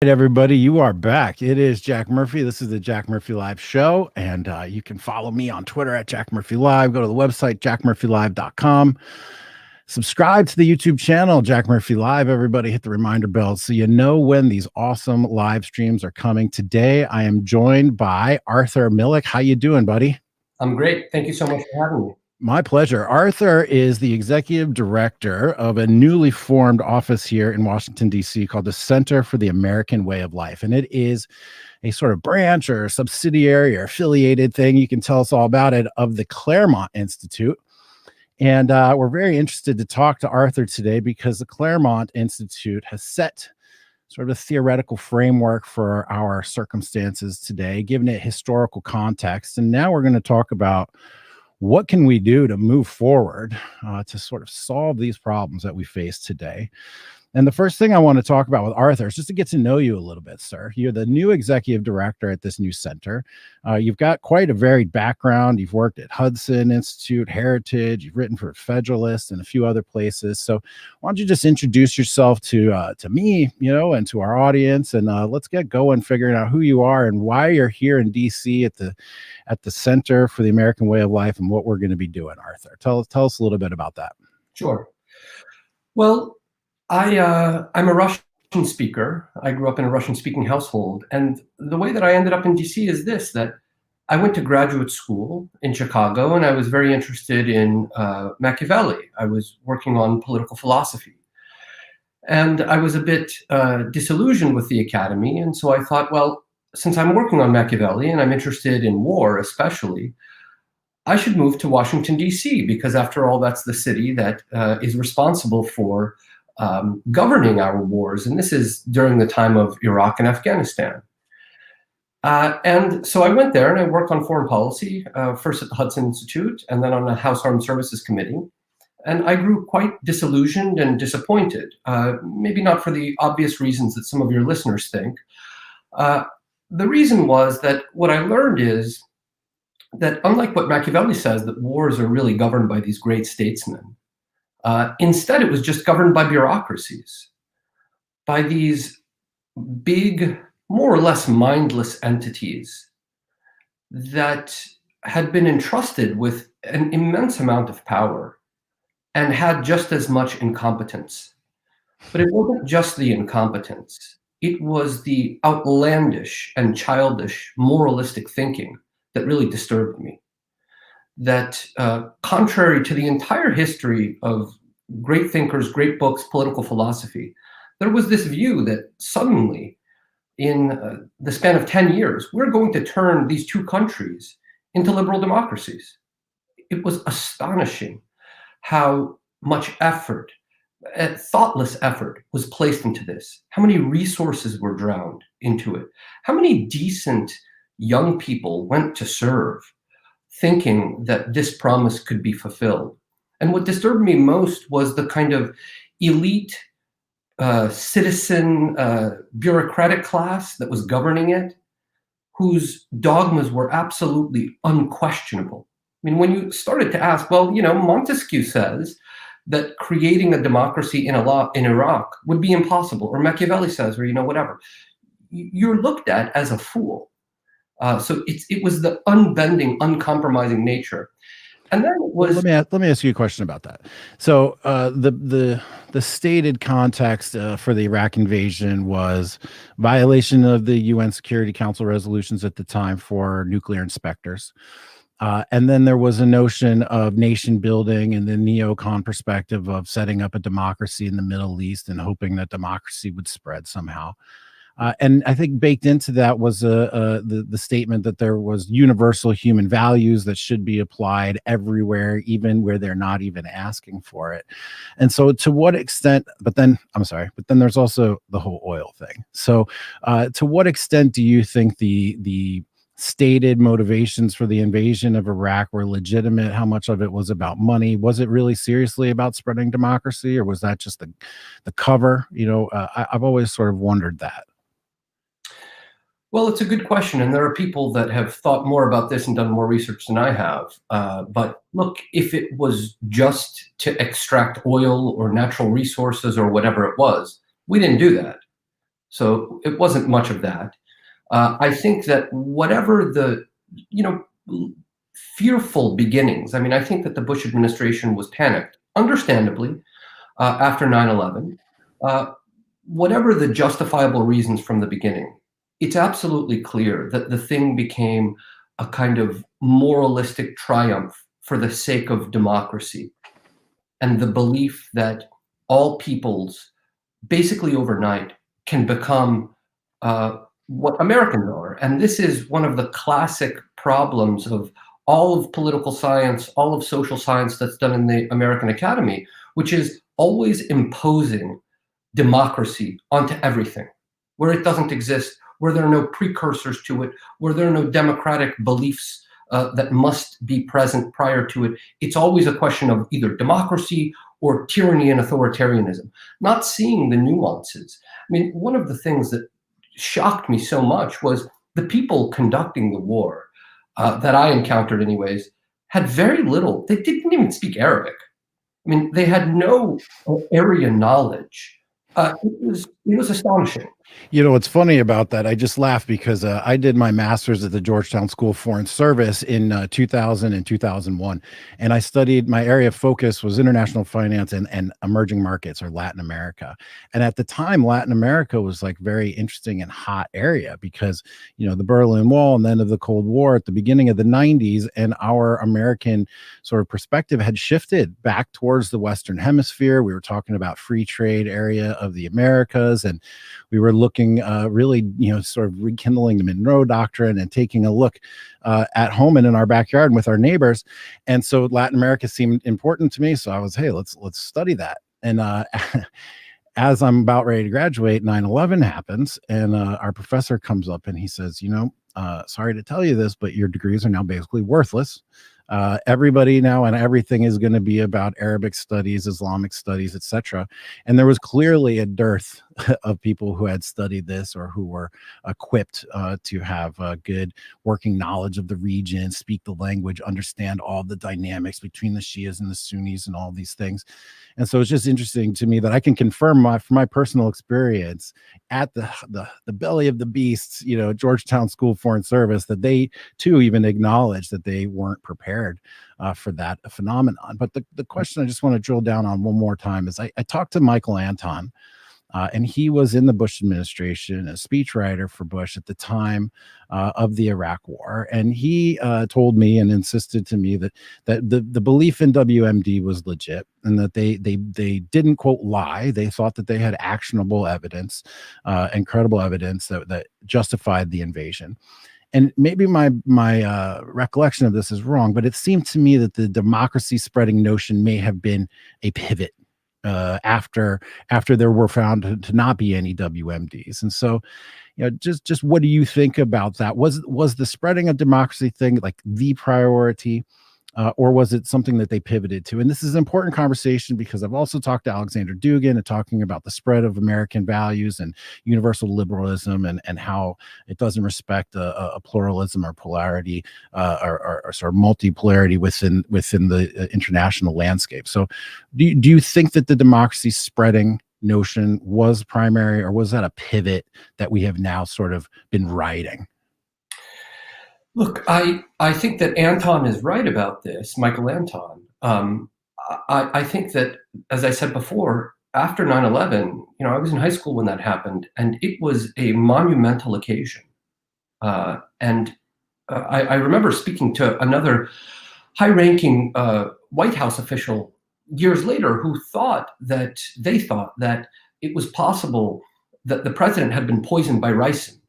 Right, everybody, you are back. It is Jack Murphy. This is the Jack Murphy Live show, and you can follow me on Twitter at Jack Murphy Live. Go to the website, jackmurphylive.com. Subscribe to the YouTube channel, Jack Murphy Live. Everybody hit the reminder bell so you know when these awesome live streams are coming. Today, I am joined by Arthur Milikh. How you doing, buddy? I'm great. Thank you so much for having me. My pleasure. Arthur is the executive director of a newly formed office here in Washington, D.C. called the Center for the American Way of Life. And it is a sort of branch or subsidiary or affiliated thing, you can tell us all about it, of the Claremont Institute. And we're very interested to talk to Arthur today because the Claremont Institute has set sort of a theoretical framework for our circumstances today, given it historical context. And now we're going to talk about what can we do to move forward to sort of solve these problems that we face today. And the first thing I want to talk about with Arthur is just to get to know you a little bit, sir. You're the new executive director at this new center. You've got quite a varied background. You've worked at Hudson Institute, Heritage. You've written for Federalist and a few other places. So why don't you just introduce yourself to me, and to our audience, and let's get going figuring out who you are and why you're here in D.C. at the Center for the American Way of Life and what we're going to be doing, Arthur. Tell us a little bit about that. Sure. Well, I'm a Russian speaker. I grew up in a Russian-speaking household, and the way that I ended up in DC is that I went to graduate school in Chicago, and I was very interested in Machiavelli. I was working on political philosophy, and I was a bit disillusioned with the academy, and so I thought, well, since I'm working on Machiavelli and I'm interested in war especially, I should move to Washington, D.C., because after all, that's the city that is responsible for governing our wars. And this is during the time of Iraq and Afghanistan. And so I went there and I worked on foreign policy, first at the Hudson Institute and then on the House Armed Services Committee. And I grew quite disillusioned and disappointed, maybe not for the obvious reasons that some of your listeners think. The reason was that what I learned is that unlike what Machiavelli says, that wars are really governed by these great statesmen, instead, it was just governed by bureaucracies, by these big, more or less mindless entities that had been entrusted with an immense amount of power and had just as much incompetence. But it wasn't just the incompetence. It was the outlandish and childish moralistic thinking that really disturbed me. That contrary to the entire history of great thinkers, great books, political philosophy, there was this view that suddenly, in the span of 10 years, we're going to turn these two countries into liberal democracies. It was astonishing how much effort, thoughtless effort, was placed into this, how many resources were drowned into it, how many decent young people went to serve, thinking that this promise could be fulfilled. And what disturbed me most was the kind of elite citizen bureaucratic class that was governing it, whose dogmas were absolutely unquestionable. I mean, when you started to ask, well, Montesquieu says that creating a democracy in Iraq would be impossible, or Machiavelli says, or whatever, you're looked at as a fool. So it was the unbending, uncompromising nature, and then it was. Let me ask you a question about that. So the stated context for the Iraq invasion was violation of the UN Security Council resolutions at the time for nuclear inspectors. And then there was a notion of nation building and the neocon perspective of setting up a democracy in the Middle East and hoping that democracy would spread somehow. And I think baked into that was the statement that there was universal human values that should be applied everywhere, even where they're not even asking for it. And so to what extent, but then there's also the whole oil thing. So to what extent do you think the stated motivations for the invasion of Iraq were legitimate? How much of it was about money? Was it really seriously about spreading democracy, or was that just the cover? I've always sort of wondered that. Well, it's a good question, and there are people that have thought more about this and done more research than I have. But look, if it was just to extract oil or natural resources or whatever it was, we didn't do that. So it wasn't much of that. I think that whatever the, you know, fearful beginnings, I mean, I think that the Bush administration was panicked, understandably, after 9/11. Uh, Whatever the justifiable reasons from the beginning, it's absolutely clear that the thing became a kind of moralistic triumph for the sake of democracy and the belief that all peoples, basically overnight, can become what Americans are. And this is one of the classic problems of all of political science, all of social science that's done in the American Academy, which is always imposing democracy onto everything, where it doesn't exist, where there are no precursors to it, where there are no democratic beliefs that must be present prior to it. It's always a question of either democracy or tyranny and authoritarianism, not seeing the nuances. I mean, one of the things that shocked me so much was the people conducting the war that I encountered, anyways, had very little, they didn't even speak Arabic. I mean, they had no area knowledge. It was astonishing. You know what's funny about that? I just laugh because I did my master's at the Georgetown School of Foreign Service in 2000 and 2001, and I studied. My area of focus was international finance and emerging markets or Latin America. And at the time, Latin America was like very interesting and hot area because the Berlin Wall and the end of the Cold War at the beginning of the 90s, and our American sort of perspective had shifted back towards the Western Hemisphere. We were talking about free trade area of the Americas, and we were looking really, sort of rekindling the Monroe Doctrine and taking a look at home and in our backyard and with our neighbors. And so Latin America seemed important to me. So I was, hey, let's study that. And as I'm about ready to graduate, 9/11 happens, and our professor comes up and he says, sorry to tell you this, but your degrees are now basically worthless. Everybody now and everything is going to be about Arabic studies, Islamic studies, etc. And there was clearly a dearth of people who had studied this or who were equipped to have a good working knowledge of the region, speak the language, understand all the dynamics between the Shias and the Sunnis and all these things. And so it's just interesting to me that I can confirm from my personal experience at the belly of the beast, Georgetown School of Foreign Service, that they too even acknowledged that they weren't prepared for that phenomenon. But the question I just want to drill down on one more time is I talked to Michael Anton, and he was in the Bush administration, a speechwriter for Bush at the time of the Iraq War. And he told me and insisted to me that the belief in WMD was legit, and that they didn't, quote, lie. They thought that they had actionable evidence and credible evidence that justified the invasion. And maybe my recollection of this is wrong, but it seemed to me that the democracy spreading notion may have been a pivot after there were found to not be any WMDs. And so, just what do you think about that? Was the spreading of democracy thing like the priority? Or was it something that they pivoted to? And this is an important conversation because I've also talked to Alexander Dugan and talking about the spread of American values and universal liberalism, and how it doesn't respect a pluralism or polarity or sort of multipolarity within the international landscape. So do you think that the democracy spreading notion was primary, or was that a pivot that we have now sort of been riding? Look, I think that Anton is right about this, Michael Anton. I think that, as I said before, after 9/11, I was in high school when that happened, and it was a monumental occasion. And I remember speaking to another high-ranking White House official years later who thought that it was possible that the president had been poisoned by ricin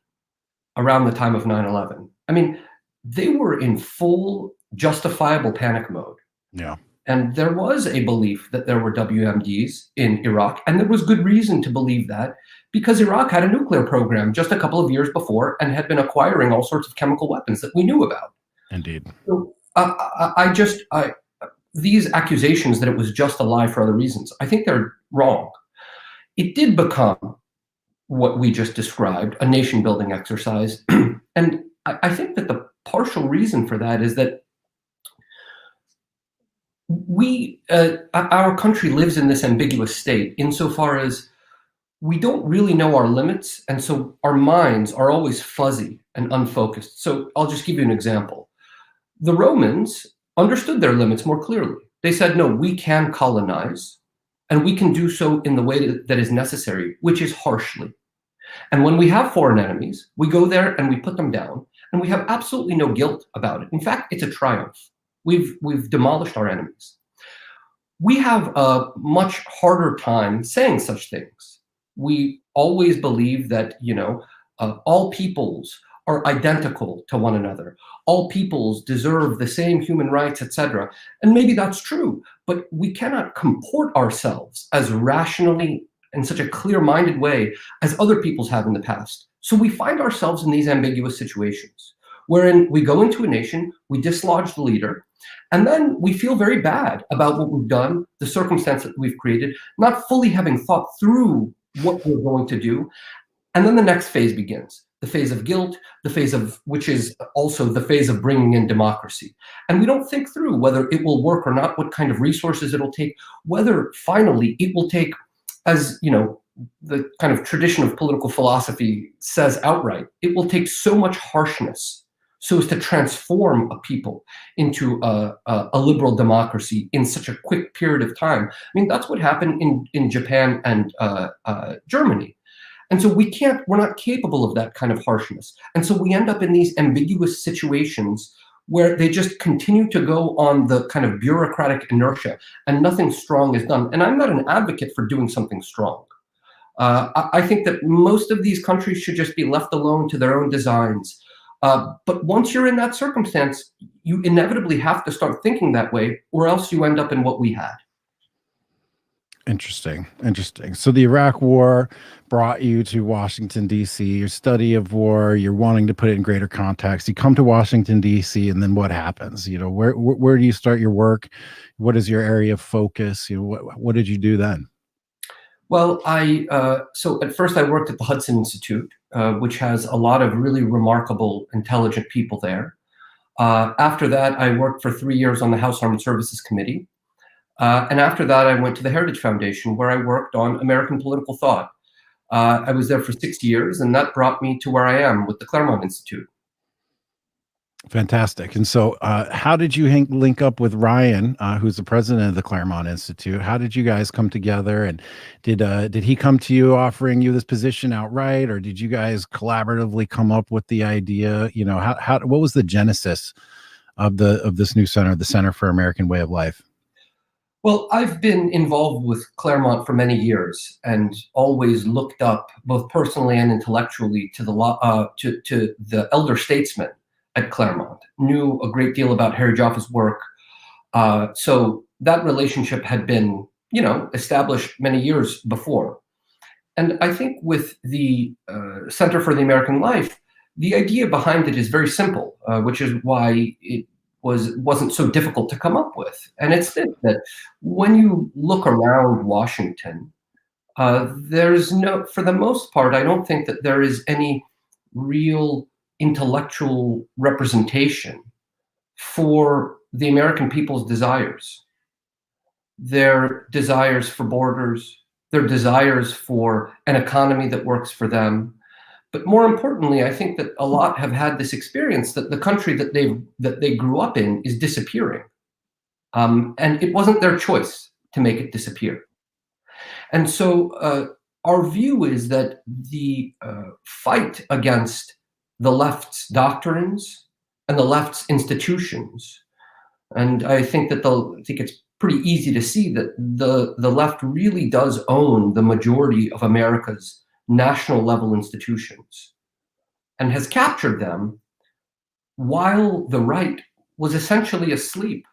around the time of 9/11. I mean, they were in full justifiable panic mode. Yeah. And there was a belief that there were WMDs in Iraq, and there was good reason to believe that because Iraq had a nuclear program just a couple of years before and had been acquiring all sorts of chemical weapons that we knew about. Indeed. So these accusations that it was just a lie for other reasons, I think they're wrong. It did become what we just described, a nation building exercise. And I think that the partial reason for that is that our country lives in this ambiguous state insofar as we don't really know our limits, and so our minds are always fuzzy and unfocused. So I'll just give you an example. The Romans understood their limits more clearly. They said, no, we can colonize, and we can do so in the way that is necessary, which is harshly. And when we have foreign enemies, we go there and we put them down, and we have absolutely no guilt about it. In fact, it's a triumph. We've demolished our enemies. We have a much harder time saying such things. We always believe that, all peoples are identical to one another. All peoples deserve the same human rights, etc. And maybe that's true, but we cannot comport ourselves as rationally in such a clear-minded way as other peoples have in the past. So we find ourselves in these ambiguous situations wherein we go into a nation, we dislodge the leader, and then we feel very bad about what we've done, the circumstance that we've created, not fully having thought through what we're going to do. And then the next phase begins, the phase of guilt, the phase of, which is also the phase of bringing in democracy. And we don't think through whether it will work or not, what kind of resources it'll take, whether finally it will take, as the kind of tradition of political philosophy says outright, it will take so much harshness so as to transform a people into a liberal democracy in such a quick period of time. I mean, that's what happened in Japan and Germany. And so we're not capable of that kind of harshness. And so we end up in these ambiguous situations where they just continue to go on the kind of bureaucratic inertia and nothing strong is done. And I'm not an advocate for doing something strong. I think that most of these countries should just be left alone to their own designs. But once you're in that circumstance, you inevitably have to start thinking that way, or else you end up in what we had. Interesting. So the Iraq War brought you to Washington, D.C., your study of war, you're wanting to put it in greater context. You come to Washington, D.C., and then what happens? Where do you start your work? What is your area of focus? What did you do then? Well, so at first I worked at the Hudson Institute, which has a lot of really remarkable, intelligent people there. After that, I worked for 3 years on the House Armed Services Committee. And after that, I went to the Heritage Foundation, where I worked on American political thought. I was there for 6 years, and that brought me to where I am with the Claremont Institute. Fantastic. And so how did you link up with Ryan, who's the president of the Claremont Institute? How did you guys come together? And did he come to you offering you this position outright, or did you guys collaboratively come up with the idea? What was the genesis of this new center, the Center for American Way of Life? Well, I've been involved with Claremont for many years and always looked up, both personally and intellectually, to the elder statesmen at Claremont, knew a great deal about Harry Joffe's work. So that relationship had been, established many years before. And I think with the Center for the American Life, the idea behind it is very simple, which is why it wasn't so difficult to come up with. And it's this, that when you look around Washington, for the most part, I don't think that there is any real intellectual representation for the American people's desires, their desires for borders, their desires for an economy that works for them. But more importantly, I think that a lot have had this experience that the country that they grew up in is disappearing. And it wasn't their choice to make it disappear. And so our view is that the fight against the left's doctrines and the left's institutions, and I think it's pretty easy to see that the left really does own the majority of America's national level institutions and has captured them while the right was essentially asleep,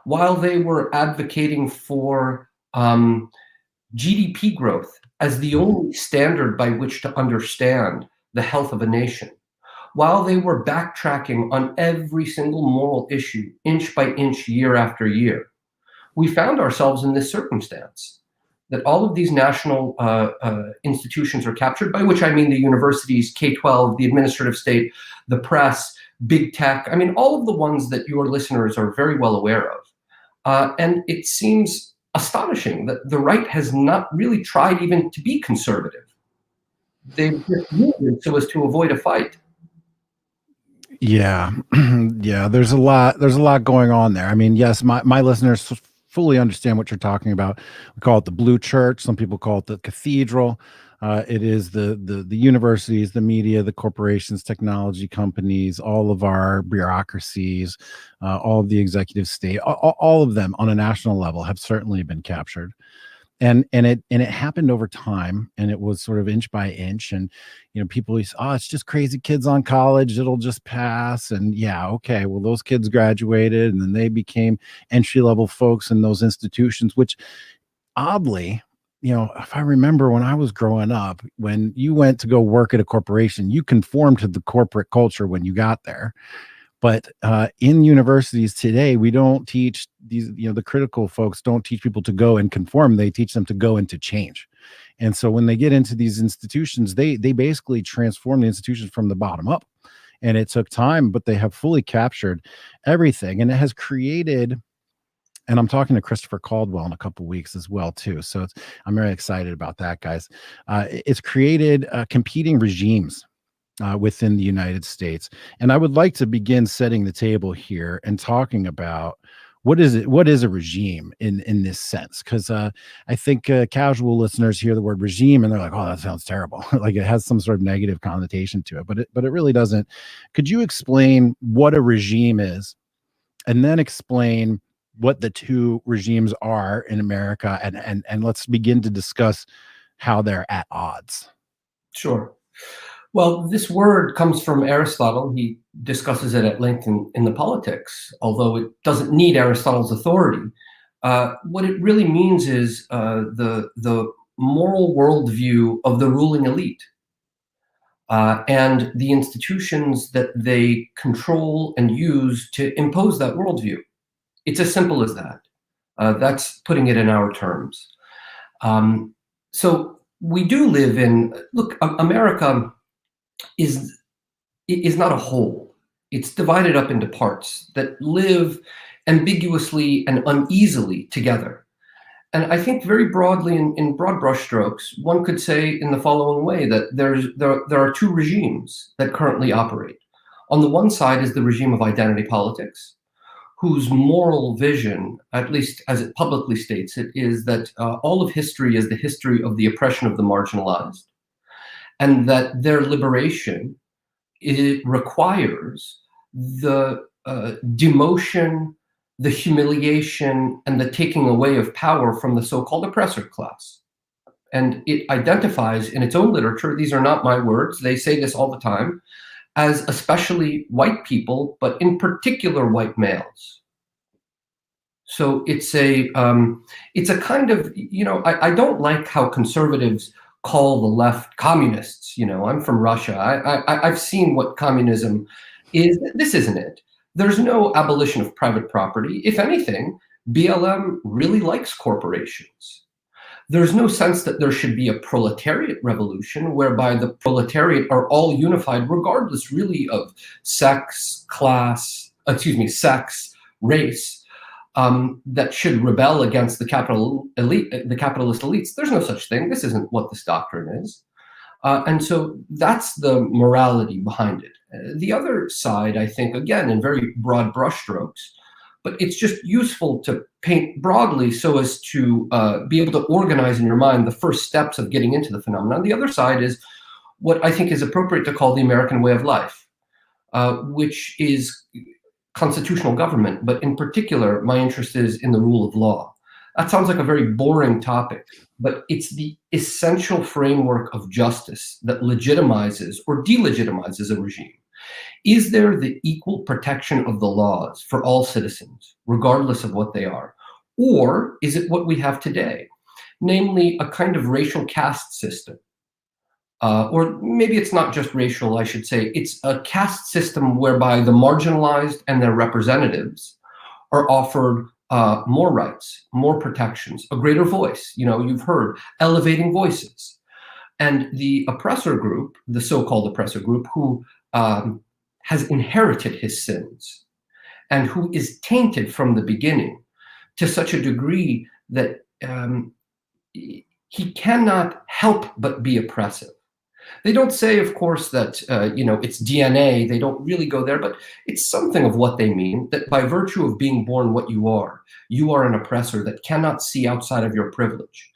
while they were advocating for GDP growth as the only standard by which to understand the health of a nation, while they were backtracking on every single moral issue, inch by inch, year after year. We found ourselves in this circumstance, that all of these national institutions are captured, by which I mean the universities, K-12, the administrative state, the press, big tech, I mean, all of the ones that your listeners are very well aware of. And it seems astonishing that the right has not really tried even to be conservative. They've just moved so as to avoid a fight. Yeah. Yeah, there's a lot going on there. I mean, yes, my listeners fully understand what you're talking about. We call it the blue church. Some people call it the cathedral. It is the universities, the media, the corporations, technology companies, all of our bureaucracies, all of the executive state, all of them on a national level have certainly been captured. And it happened over time, and it was sort of inch by inch. And people used, oh, it's just crazy kids on college, it'll just pass. And yeah, okay, well, those kids graduated, and then they became entry level folks in those institutions, which oddly, if I remember when I was growing up, when you went to go work at a corporation, you conformed to the corporate culture when you got there. But in universities today, we don't teach these, the critical folks don't teach people to go and conform. They teach them to go and to change. And so when they get into these institutions, they basically transform the institutions from the bottom up. And it took time, but they have fully captured everything. And it has created, and I'm talking to Christopher Caldwell in a couple weeks as well too. So I'm very excited about that, guys. It's created competing regimes within the United States. And I would like to begin setting the table here and talking about what is it? What is a regime in this sense? Because I think casual listeners hear the word regime and they're like, "Oh, that sounds terrible." Like it has some sort of negative connotation to it, but it really doesn't. Could you explain what a regime is, and then explain what the two regimes are in America, and let's begin to discuss how they're at odds. Sure. Well, this word comes from Aristotle. He discusses it at length in the Politics, although it doesn't need Aristotle's authority. What it really means is the moral worldview of the ruling elite and the institutions that they control and use to impose that worldview. It's as simple as that. That's putting it in our terms. So we do live in, look, America is not a whole. It's divided up into parts that live ambiguously and uneasily together. And I think very broadly, in broad brushstrokes, one could say in the following way that there are two regimes that currently operate. On the one side is the regime of identity politics, whose moral vision, at least as it publicly states it, is that all of history is the history of the oppression of the marginalized, and that their liberation, it requires the demotion, the humiliation, and the taking away of power from the so-called oppressor class. And it identifies in its own literature, these are not my words, they say this all the time, as especially white people, but in particular white males. So it's a kind of, I don't like how conservatives call the left communists. I'm from Russia. I've seen what communism is. This isn't it. There's no abolition of private property. If anything, BLM really likes corporations. There's no sense that there should be a proletariat revolution whereby the proletariat are all unified, regardless really of sex, race, that should rebel against the capitalist elites. There's no such thing. This isn't what this doctrine is. And so that's the morality behind it. The other side, I think, again, in very broad brushstrokes, but it's just useful to paint broadly so as to be able to organize in your mind the first steps of getting into the phenomenon. The other side is what I think is appropriate to call the American way of life, which is constitutional government, but in particular, my interest is in the rule of law. That sounds like a very boring topic, but it's the essential framework of justice that legitimizes or delegitimizes a regime. Is there the equal protection of the laws for all citizens, regardless of what they are? Or is it what we have today, namely a kind of racial caste system? Or maybe it's not just racial, I should say. It's a caste system whereby the marginalized and their representatives are offered more rights, more protections, a greater voice. You've heard elevating voices. And the oppressor group, the so-called oppressor group, who has inherited his sins and who is tainted from the beginning to such a degree that um, he cannot help but be oppressive. They don't say, of course, that it's DNA. They don't really go there, but it's something of what they mean. That by virtue of being born what you are an oppressor that cannot see outside of your privilege.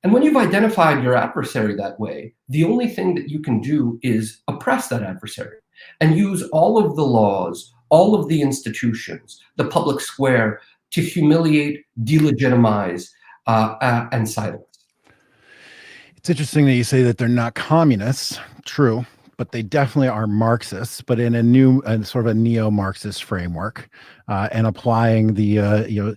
And when you've identified your adversary that way, the only thing that you can do is oppress that adversary and use all of the laws, all of the institutions, the public square to humiliate, delegitimize, and silence. It's interesting that you say that they're not communists. True, but they definitely are Marxists, but in a new sort of a neo-Marxist framework, and applying the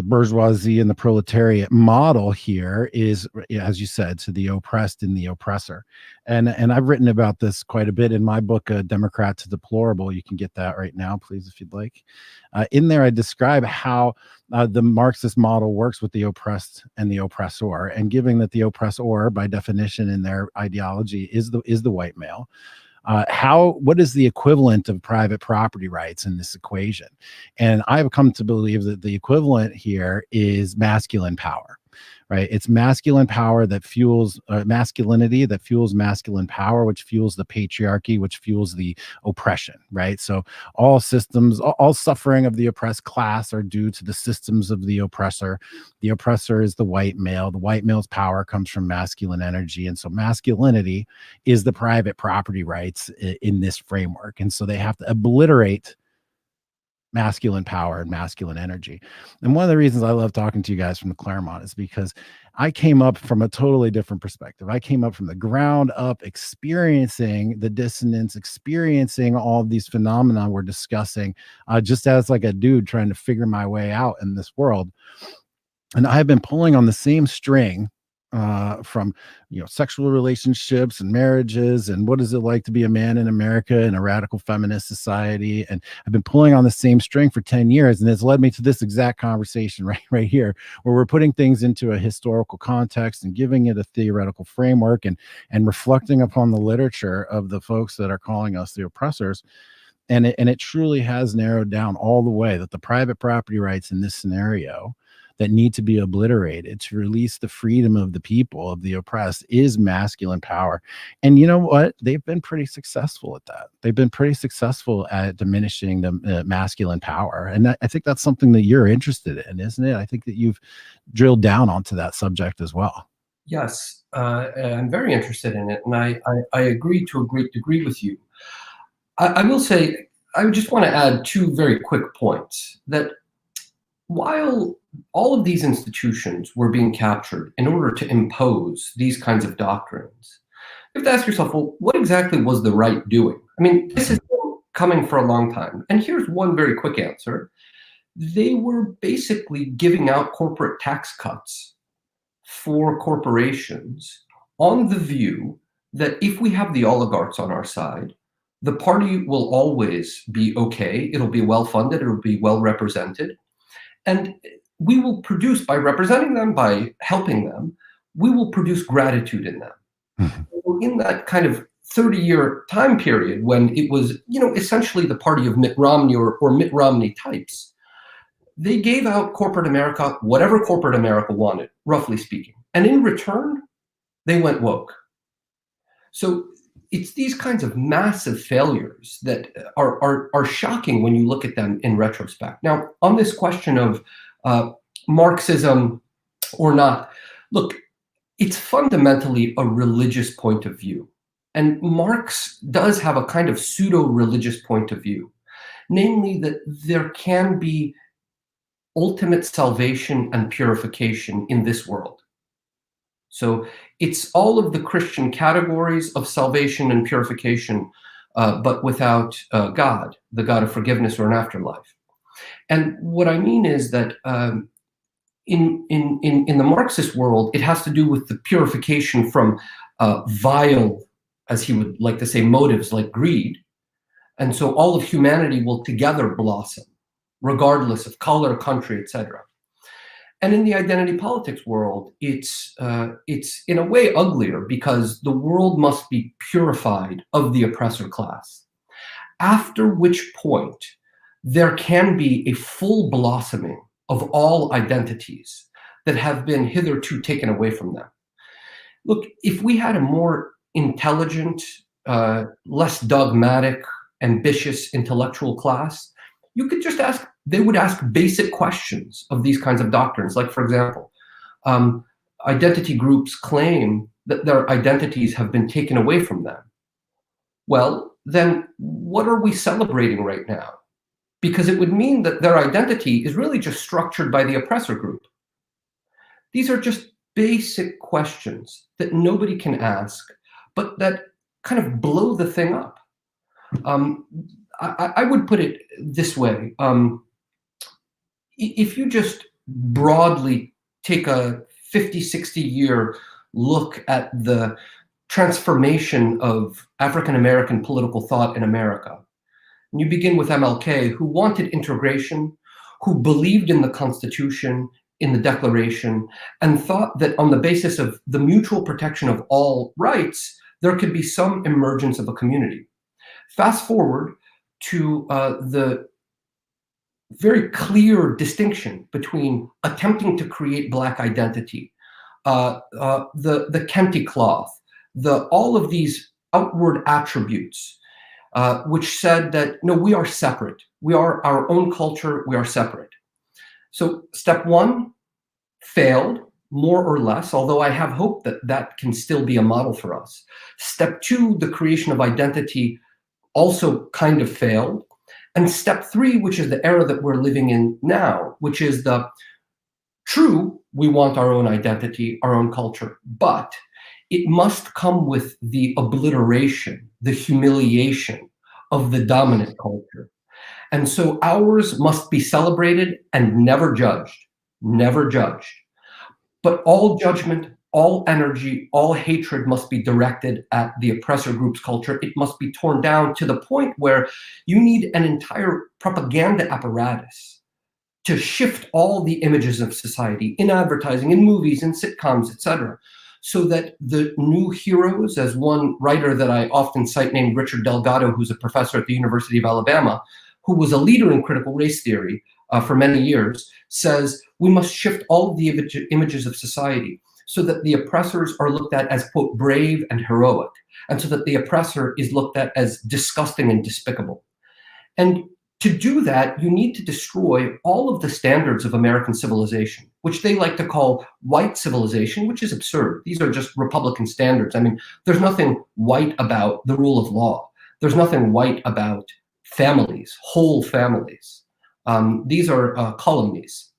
bourgeoisie and the proletariat model here is, as you said, to the oppressed and the oppressor. And I've written about this quite a bit in my book, Democrat to Deplorable. You can get that right now, please, if you'd like. In there, I describe how the Marxist model works with the oppressed and the oppressor, and giving that the oppressor, by definition in their ideology, is the white male. What is the equivalent of private property rights in this equation? And I've come to believe that the equivalent here is masculine power. Right? It's masculine power that fuels masculinity, that fuels masculine power, which fuels the patriarchy, which fuels the oppression. Right? So all systems, all suffering of the oppressed class are due to the systems of the oppressor. The oppressor is the white male. The white male's power comes from masculine energy. And so masculinity is the private property rights in this framework. And so they have to obliterate masculine power and masculine energy. And one of the reasons I love talking to you guys from the Claremont is because I came up from a totally different perspective. I came up from the ground up, experiencing the dissonance, experiencing all of these phenomena we're discussing, just as like a dude trying to figure my way out in this world. And I've been pulling on the same string from sexual relationships and marriages, and what is it like to be a man in America in a radical feminist society. And I've been pulling on the same string for 10 years, and it's led me to this exact conversation right here, where we're putting things into a historical context and giving it a theoretical framework, and reflecting upon the literature of the folks that are calling us the oppressors. And it truly has narrowed down all the way that the private property rights in this scenario that need to be obliterated to release the freedom of the people, of the oppressed, is masculine power. And you know what? They've been pretty successful at that. They've been pretty successful at diminishing the masculine power. And I think that's something that you're interested in, isn't it? I think that you've drilled down onto that subject as well. Yes, I'm very interested in it, and I agree to a great degree with you. I will say, I just want to add two very quick points. That while all of these institutions were being captured in order to impose these kinds of doctrines, you have to ask yourself, well, what exactly was the right doing? I mean, this has been coming for a long time. And here's one very quick answer. They were basically giving out corporate tax cuts for corporations on the view that if we have the oligarchs on our side, the party will always be okay. It'll be well funded. It'll be well represented. And we will produce, by representing them, by helping them, we will produce gratitude in them. Mm-hmm. In that kind of 30-year time period when it was, essentially the party of Mitt Romney or Mitt Romney types, they gave out corporate America, whatever corporate America wanted, roughly speaking. And in return, they went woke. So it's these kinds of massive failures that are shocking when you look at them in retrospect. Now, on this question of Marxism or not, look, it's fundamentally a religious point of view. And Marx does have a kind of pseudo-religious point of view, namely that there can be ultimate salvation and purification in this world. So it's all of the Christian categories of salvation and purification, but without God, the God of forgiveness or an afterlife. And what I mean is that in the Marxist world, it has to do with the purification from vile, as he would like to say, motives like greed. And so all of humanity will together blossom, regardless of color, country, etc. And in the identity politics world, it's in a way uglier because the world must be purified of the oppressor class, after which point there can be a full blossoming of all identities that have been hitherto taken away from them. Look, if we had a more intelligent, less dogmatic, ambitious intellectual class, you could just ask, they would ask basic questions of these kinds of doctrines. Like, for example, um, identity groups claim that their identities have been taken away from them. Well, then what are we celebrating right now? Because it would mean that their identity is really just structured by the oppressor group. These are just basic questions that nobody can ask, but that kind of blow the thing up. I would put it this way. If you just broadly take a 50, 60-year look at the transformation of African American political thought in America, and you begin with MLK, who wanted integration, who believed in the Constitution, in the Declaration, and thought that on the basis of the mutual protection of all rights, there could be some emergence of a community. Fast forward to the very clear distinction between attempting to create Black identity, the Kente cloth, all of these outward attributes, which said that, no, we are separate. We are our own culture. We are separate. So step one failed, more or less, although I have hope that that can still be a model for us. Step two, the creation of identity, also kind of failed. And step three, which is the era that we're living in now, which is the true, we want our own identity, our own culture, but it must come with the obliteration, the humiliation of the dominant culture. And so ours must be celebrated and never judged, never judged. But all judgment, all energy, all hatred must be directed at the oppressor group's culture. It must be torn down to the point where you need an entire propaganda apparatus to shift all the images of society in advertising, in movies, in sitcoms, etc., so that the new heroes, as one writer that I often cite named Richard Delgado, who's a professor at the University of Alabama, who was a leader in critical race theory for many years, says we must shift all of the images of society so that the oppressors are looked at as, quote, brave and heroic, and so that the oppressor is looked at as disgusting and despicable. And to do that, you need to destroy all of the standards of American civilization, which they like to call white civilization, which is absurd. These are just Republican standards. I mean, there's nothing white about the rule of law. There's nothing white about families, whole families. These are calumnies.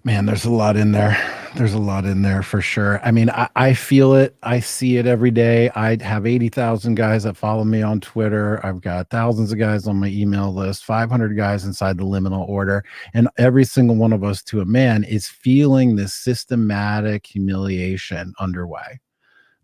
Man, there's a lot in there. There's a lot in there for sure. I mean, I feel it. I see it every day. I have 80,000 guys that follow me on Twitter. I've got thousands of guys on my email list, 500 guys inside the liminal order. And every single one of us to a man is feeling this systematic humiliation underway.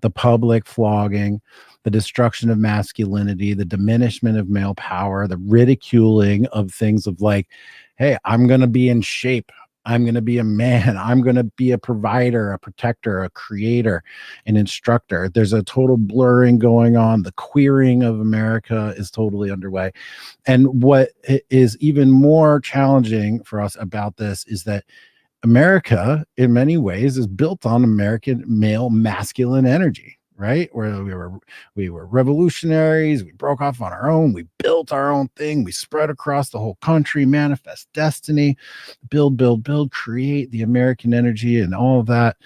The public flogging, the destruction of masculinity, the diminishment of male power, the ridiculing of things of like, hey, I'm going to be in shape. I'm going to be a man. I'm going to be a provider, a protector, a creator, an instructor. There's a total blurring going on. The queering of America is totally underway. And what is even more challenging for us about this is that America, in many ways, is built on American male masculine energy, right? Where we were revolutionaries. We broke off on our own. We built our own thing. We spread across the whole country, manifest destiny, build, create the American energy, and all of that.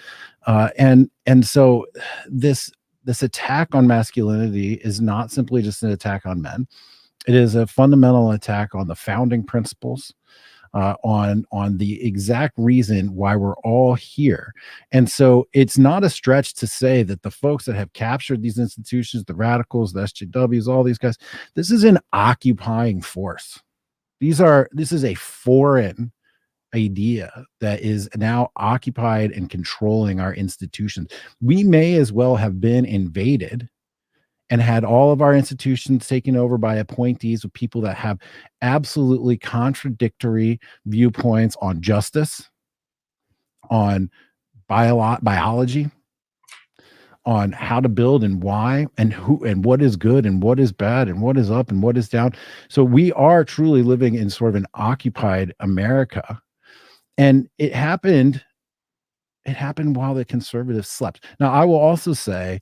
And so this attack on masculinity is not simply just an attack on men. It is a fundamental attack on the founding principles. On the exact reason why we're all here. And so it's not a stretch to say that the folks that have captured these institutions, the radicals, the SJWs, all these guys, this is an occupying force. This is a foreign idea that is now occupied and controlling our institutions. We may as well have been invaded and had all of our institutions taken over by appointees of people that have absolutely contradictory viewpoints on justice, on biology, on how to build and why, and who and what is good and what is bad and what is up and what is down. So we are truly living in sort of an occupied America. And it happened while the conservatives slept. Now, I will also say,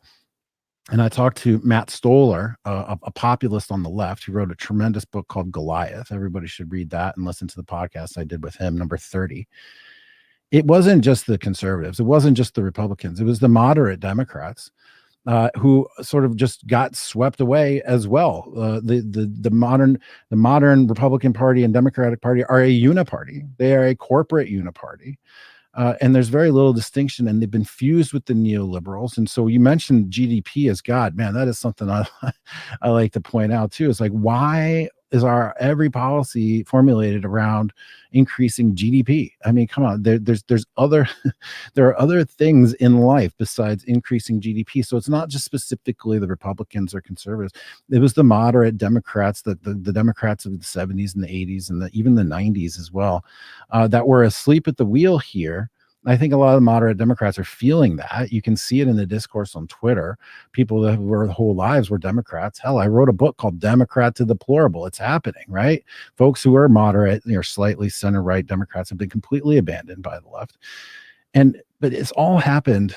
and I talked to Matt Stoller, a populist on the left, who wrote a tremendous book called Goliath. Everybody should read that and listen to the podcast I did with him, number 30. It wasn't just the conservatives. It wasn't just the Republicans. It was the moderate Democrats who sort of just got swept away as well. The modern Republican Party and Democratic Party are a uniparty. They are a corporate uniparty. And there's very little distinction, and they've been fused with the neoliberals. And so you mentioned GDP as God, man. That is something I like to point out too. It's like, why is our every policy formulated around increasing GDP? I mean, come on, there's other there are other things in life besides increasing GDP. So it's not just specifically the Republicans or conservatives. It was the moderate Democrats, the Democrats of the 70s and the 80s and even the 90s as well, that were asleep at the wheel here. I think a lot of the moderate Democrats are feeling that. You can see it in the discourse on Twitter. People that were whole lives were Democrats. Hell, I wrote a book called Democrat to Deplorable. It's happening, right? Folks who are moderate or slightly center-right Democrats have been completely abandoned by the left. But it's all happened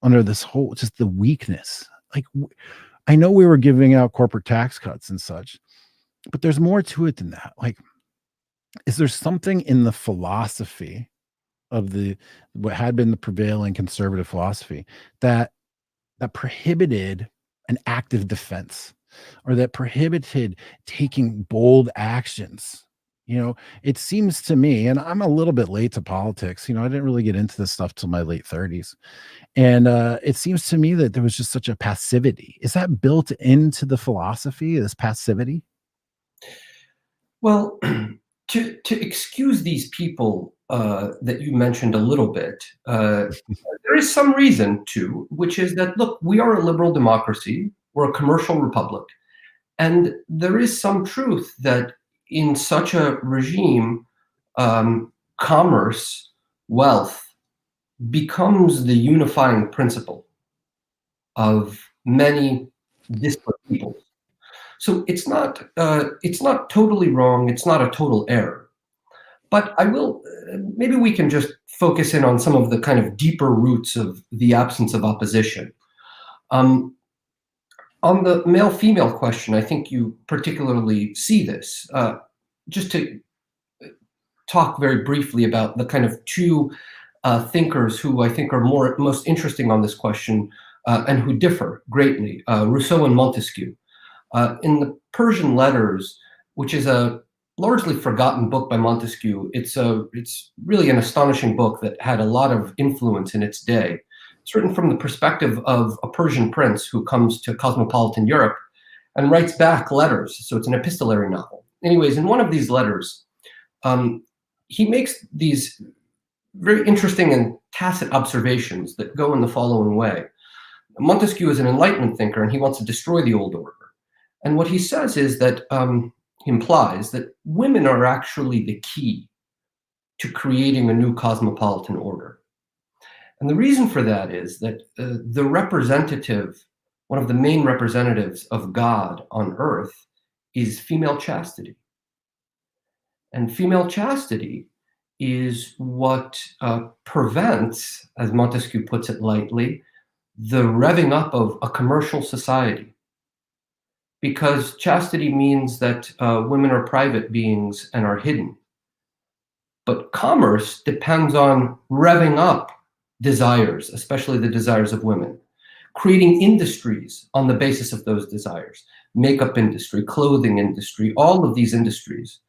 under this whole, just the weakness. Like, I know we were giving out corporate tax cuts and such, but there's more to it than that. Like, is there something in the philosophy of what had been the prevailing conservative philosophy that prohibited an active defense, or that prohibited taking bold actions? It seems to me, and I'm a little bit late to politics. I didn't really get into this stuff till my late 30s. And it seems to me that there was just such a passivity. Is that built into the philosophy, this passivity? Well, to excuse these people that you mentioned a little bit, there is some reason to, which is that, look, we are a liberal democracy, we're a commercial republic, and there is some truth that in such a regime, commerce, wealth becomes the unifying principle of many disparate peoples. So it's not totally wrong. It's not a total error. But I will maybe we can just focus in on some of the kind of deeper roots of the absence of opposition. Um, on the male-female question, I think you particularly see this. Just to talk very briefly about the kind of two thinkers who I think are most interesting on this question, and who differ greatly, Rousseau and Montesquieu. In the Persian Letters, which is a largely forgotten book by Montesquieu, it's really an astonishing book that had a lot of influence in its day. It's written from the perspective of a Persian prince who comes to cosmopolitan Europe and writes back letters. So it's an epistolary novel. Anyways, in one of these letters, he makes these very interesting and tacit observations that go in the following way. Montesquieu is an Enlightenment thinker, and he wants to destroy the old order. And what he says is that he implies that women are actually the key to creating a new cosmopolitan order. And the reason for that is that one of the main representatives of God on earth is female chastity. And female chastity is what prevents, as Montesquieu puts it lightly, the revving up of a commercial society. Because chastity means that women are private beings and are hidden. But commerce depends on revving up desires, especially the desires of women, creating industries on the basis of those desires, makeup industry, clothing industry, all of these industries.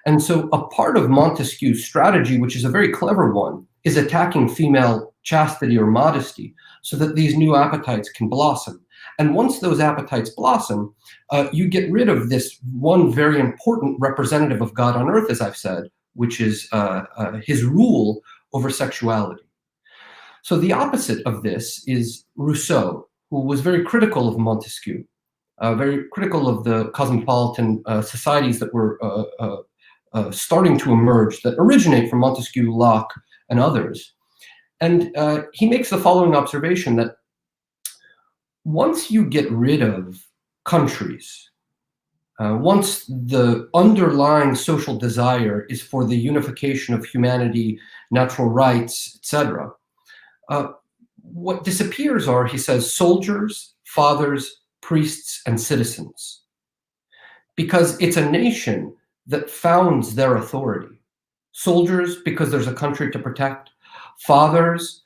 And so a part of Montesquieu's strategy, which is a very clever one, is attacking female chastity or modesty so that these new appetites can blossom. And once those appetites blossom, you get rid of this one very important representative of God on earth, as I've said, which is his rule over sexuality. So the opposite of this is Rousseau, who was very critical of Montesquieu, very critical of the cosmopolitan societies that were starting to emerge, that originate from Montesquieu, Locke, and others. And he makes the following observation, that once you get rid of countries, Once the underlying social desire is for the unification of humanity, natural rights, etc., what disappears are, he says, soldiers, fathers, priests, and citizens. Because it's a nation that founds their authority. Soldiers, because there's a country to protect. Fathers,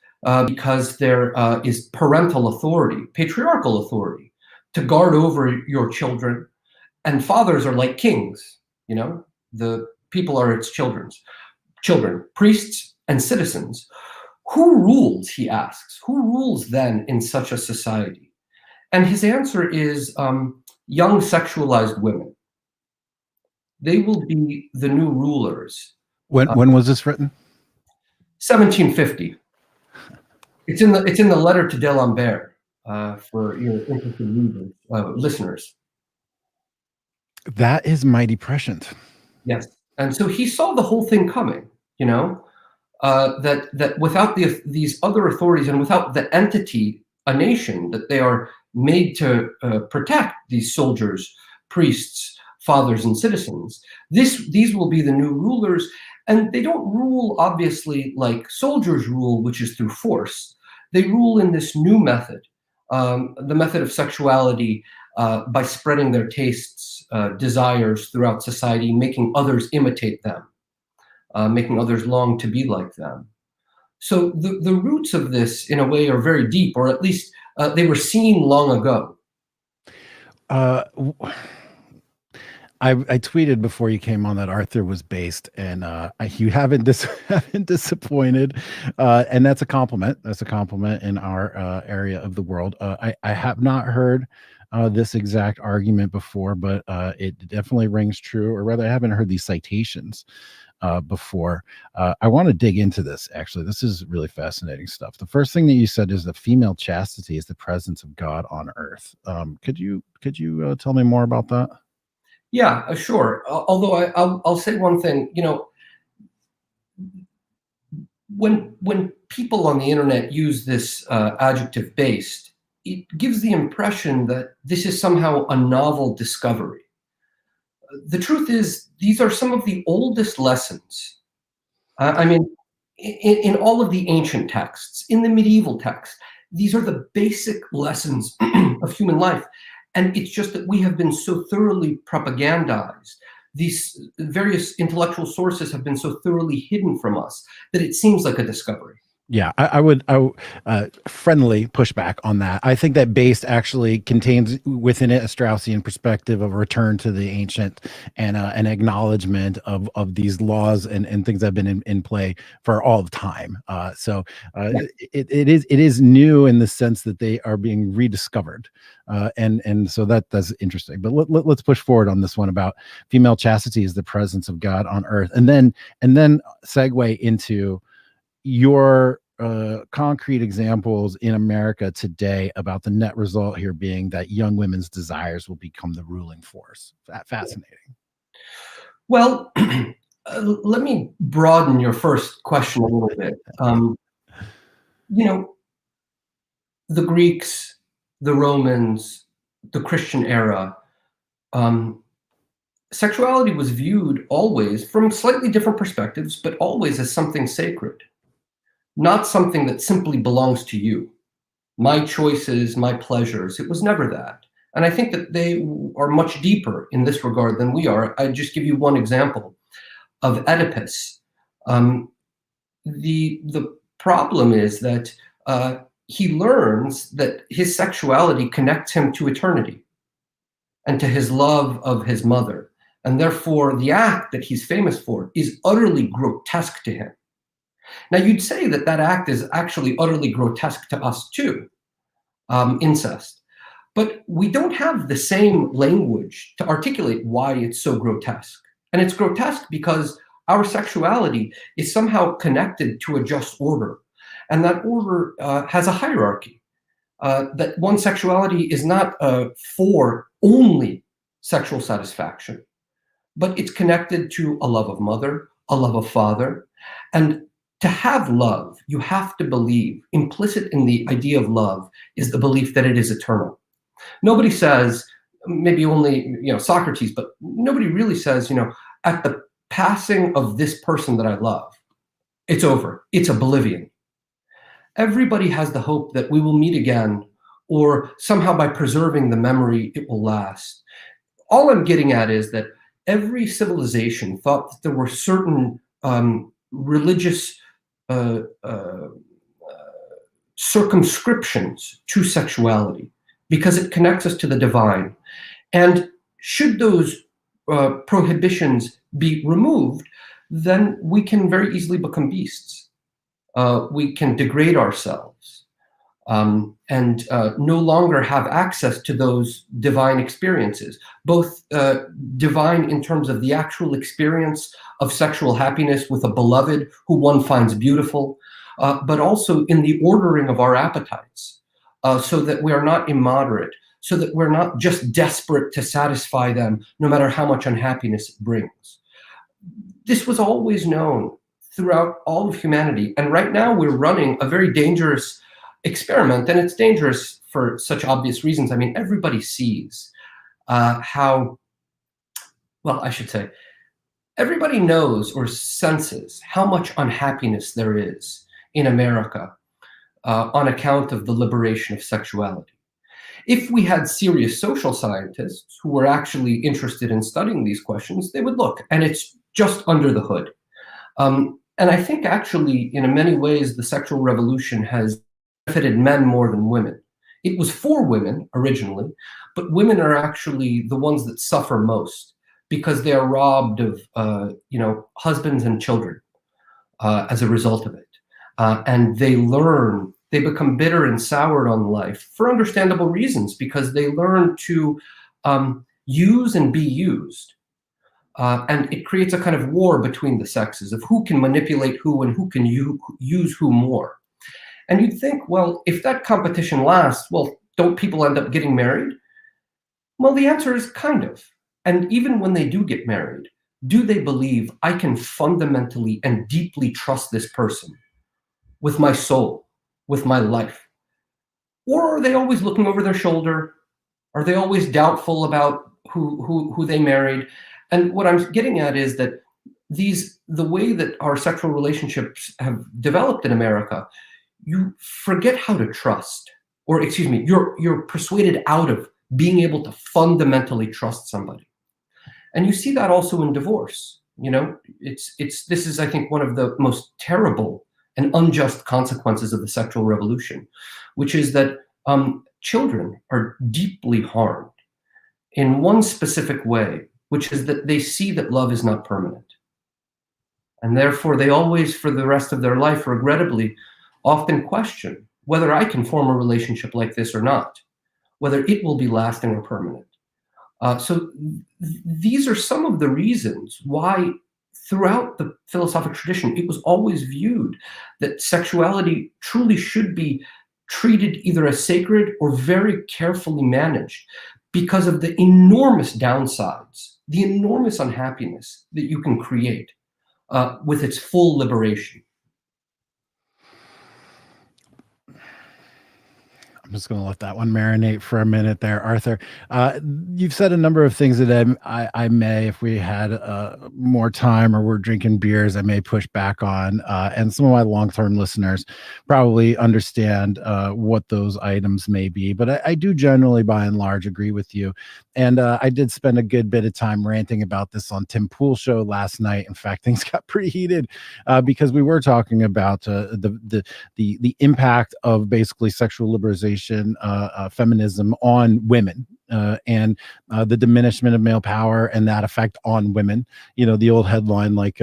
because there is parental authority, patriarchal authority, to guard over your children. And fathers are like kings, you know, the people are its children, priests and citizens. Who rules, he asks, who rules then in such a society? And his answer is young sexualized women. They will be the new rulers. When was this written? 1750. It's in the letter to D'Alembert for your interested readers, listeners. That is mighty prescient. Yes, and so he saw the whole thing coming. You know, that without these other authorities and without the entity, a nation that they are made to protect, these soldiers, priests, fathers, and citizens, these will be the new rulers. And they don't rule, obviously, like soldiers rule, which is through force. They rule in this new method, the method of sexuality, by spreading their tastes, desires throughout society, making others imitate them, making others long to be like them. So the roots of this, in a way, are very deep, or at least they were seen long ago. I tweeted before you came on that Arthur was based, and you haven't haven't disappointed, and that's a compliment. That's a compliment in our area of the world. I have not heard this exact argument before, but it definitely rings true. Or rather, I haven't heard these citations before. I want to dig into this. Actually, this is really fascinating stuff. The first thing that you said is that female chastity is the presence of God on earth. Could you tell me more about that? Yeah, sure. Although I'll say one thing. You know, when people on the internet use this adjective "based," it gives the impression that this is somehow a novel discovery. The truth is, these are some of the oldest lessons. I mean, in all of the ancient texts, in the medieval texts, these are the basic lessons of human life. And it's just that we have been so thoroughly propagandized. These various intellectual sources have been so thoroughly hidden from us that it seems like a discovery. Yeah, I would friendly pushback on that. I think that based actually contains within it a Straussian perspective of a return to the ancient and an acknowledgement of these laws and things that have been in play for all of time. It is new in the sense that they are being rediscovered, and so that's interesting. But let's push forward on this one about female chastity is the presence of God on earth, and then segue into your concrete examples in America today about the net result here being that young women's desires will become the ruling force. Fascinating. Well, let me broaden your first question a little bit. You know, the Greeks, the Romans, the Christian era, sexuality was viewed always from slightly different perspectives, but always as something sacred. Not something that simply belongs to you. My choices, my pleasures. It was never that. And I think that they are much deeper in this regard than we are. I just give you one example of Oedipus. The problem is that he learns that his sexuality connects him to eternity and to his love of his mother. And therefore, the act that he's famous for is utterly grotesque to him. Now, you'd say that that act is actually utterly grotesque to us too, incest. But we don't have the same language to articulate why it's so grotesque. And it's grotesque because our sexuality is somehow connected to a just order. And that order has a hierarchy. That one sexuality is not for only sexual satisfaction, but it's connected to a love of mother, a love of father. And to have love, you have to believe, implicit in the idea of love is the belief that it is eternal. Nobody says, maybe only, Socrates, but nobody really says, at the passing of this person that I love, it's over. It's oblivion. Everybody has the hope that we will meet again, or somehow by preserving the memory, it will last. All I'm getting at is that every civilization thought that there were certain religious uh, uh, circumscriptions to sexuality because it connects us to the divine. And should those prohibitions be removed, then we can very easily become beasts. We can degrade ourselves and no longer have access to those divine experiences, both divine in terms of the actual experience of sexual happiness with a beloved who one finds beautiful, but also in the ordering of our appetites, so that we are not immoderate, so that we're not just desperate to satisfy them, no matter how much unhappiness it brings. This was always known throughout all of humanity. And right now we're running a very dangerous experiment, and it's dangerous for such obvious reasons. I mean, everybody sees how, well, I should say, everybody knows or senses how much unhappiness there is in America on account of the liberation of sexuality. If we had serious social scientists who were actually interested in studying these questions, they would look, and it's just under the hood. And I think actually, in many ways, the sexual revolution has benefited men more than women. It was for women originally, but women are actually the ones that suffer most because they are robbed of, husbands and children as a result of it. And they become bitter and soured on life for understandable reasons, because they learn to use and be used. And it creates a kind of war between the sexes of who can manipulate who and who can use who more. And you'd think, well, if that competition lasts, well, don't people end up getting married? Well, the answer is kind of. And even when they do get married, do they believe I can fundamentally and deeply trust this person with my soul, with my life? Or are they always looking over their shoulder? Are they always doubtful about who they married? And what I'm getting at is that the way that our sexual relationships have developed in America, you forget how to trust, or excuse me, you're persuaded out of being able to fundamentally trust somebody. And you see that also in divorce. This is, I think, one of the most terrible and unjust consequences of the sexual revolution, which is that children are deeply harmed in one specific way, which is that they see that love is not permanent. And therefore, they always, for the rest of their life, regrettably, often question whether I can form a relationship like this or not, whether it will be lasting or permanent. So these are some of the reasons why throughout the philosophic tradition, it was always viewed that sexuality truly should be treated either as sacred or very carefully managed, because of the enormous downsides, the enormous unhappiness that you can create with its full liberation. I'm just going to let that one marinate for a minute there, Arthur. You've said a number of things that I may, if we had more time or we're drinking beers, I may push back on. And some of my long-term listeners probably understand what those items may be. But I do generally, by and large, agree with you. And I did spend a good bit of time ranting about this on Tim Pool's show last night. In fact, things got pretty heated because we were talking about the impact of basically sexual liberation, feminism on women, and the diminishment of male power and that effect on women. The old headline, like,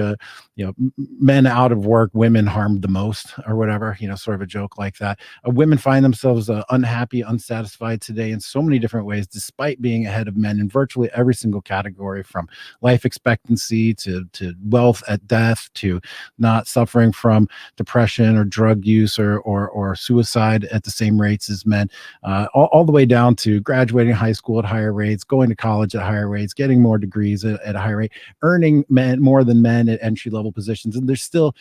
men out of work, women harmed the most, or whatever, sort of a joke like that. Women find themselves unhappy, unsatisfied today in so many different ways, despite being ahead of men in virtually every single category, from life expectancy to wealth at death, to not suffering from depression or drug use or suicide at the same rates as men, all the way down to graduating high school at higher rates, going to college at higher rates, getting more degrees at a higher rate, earning men more than men at entry level positions, and they're still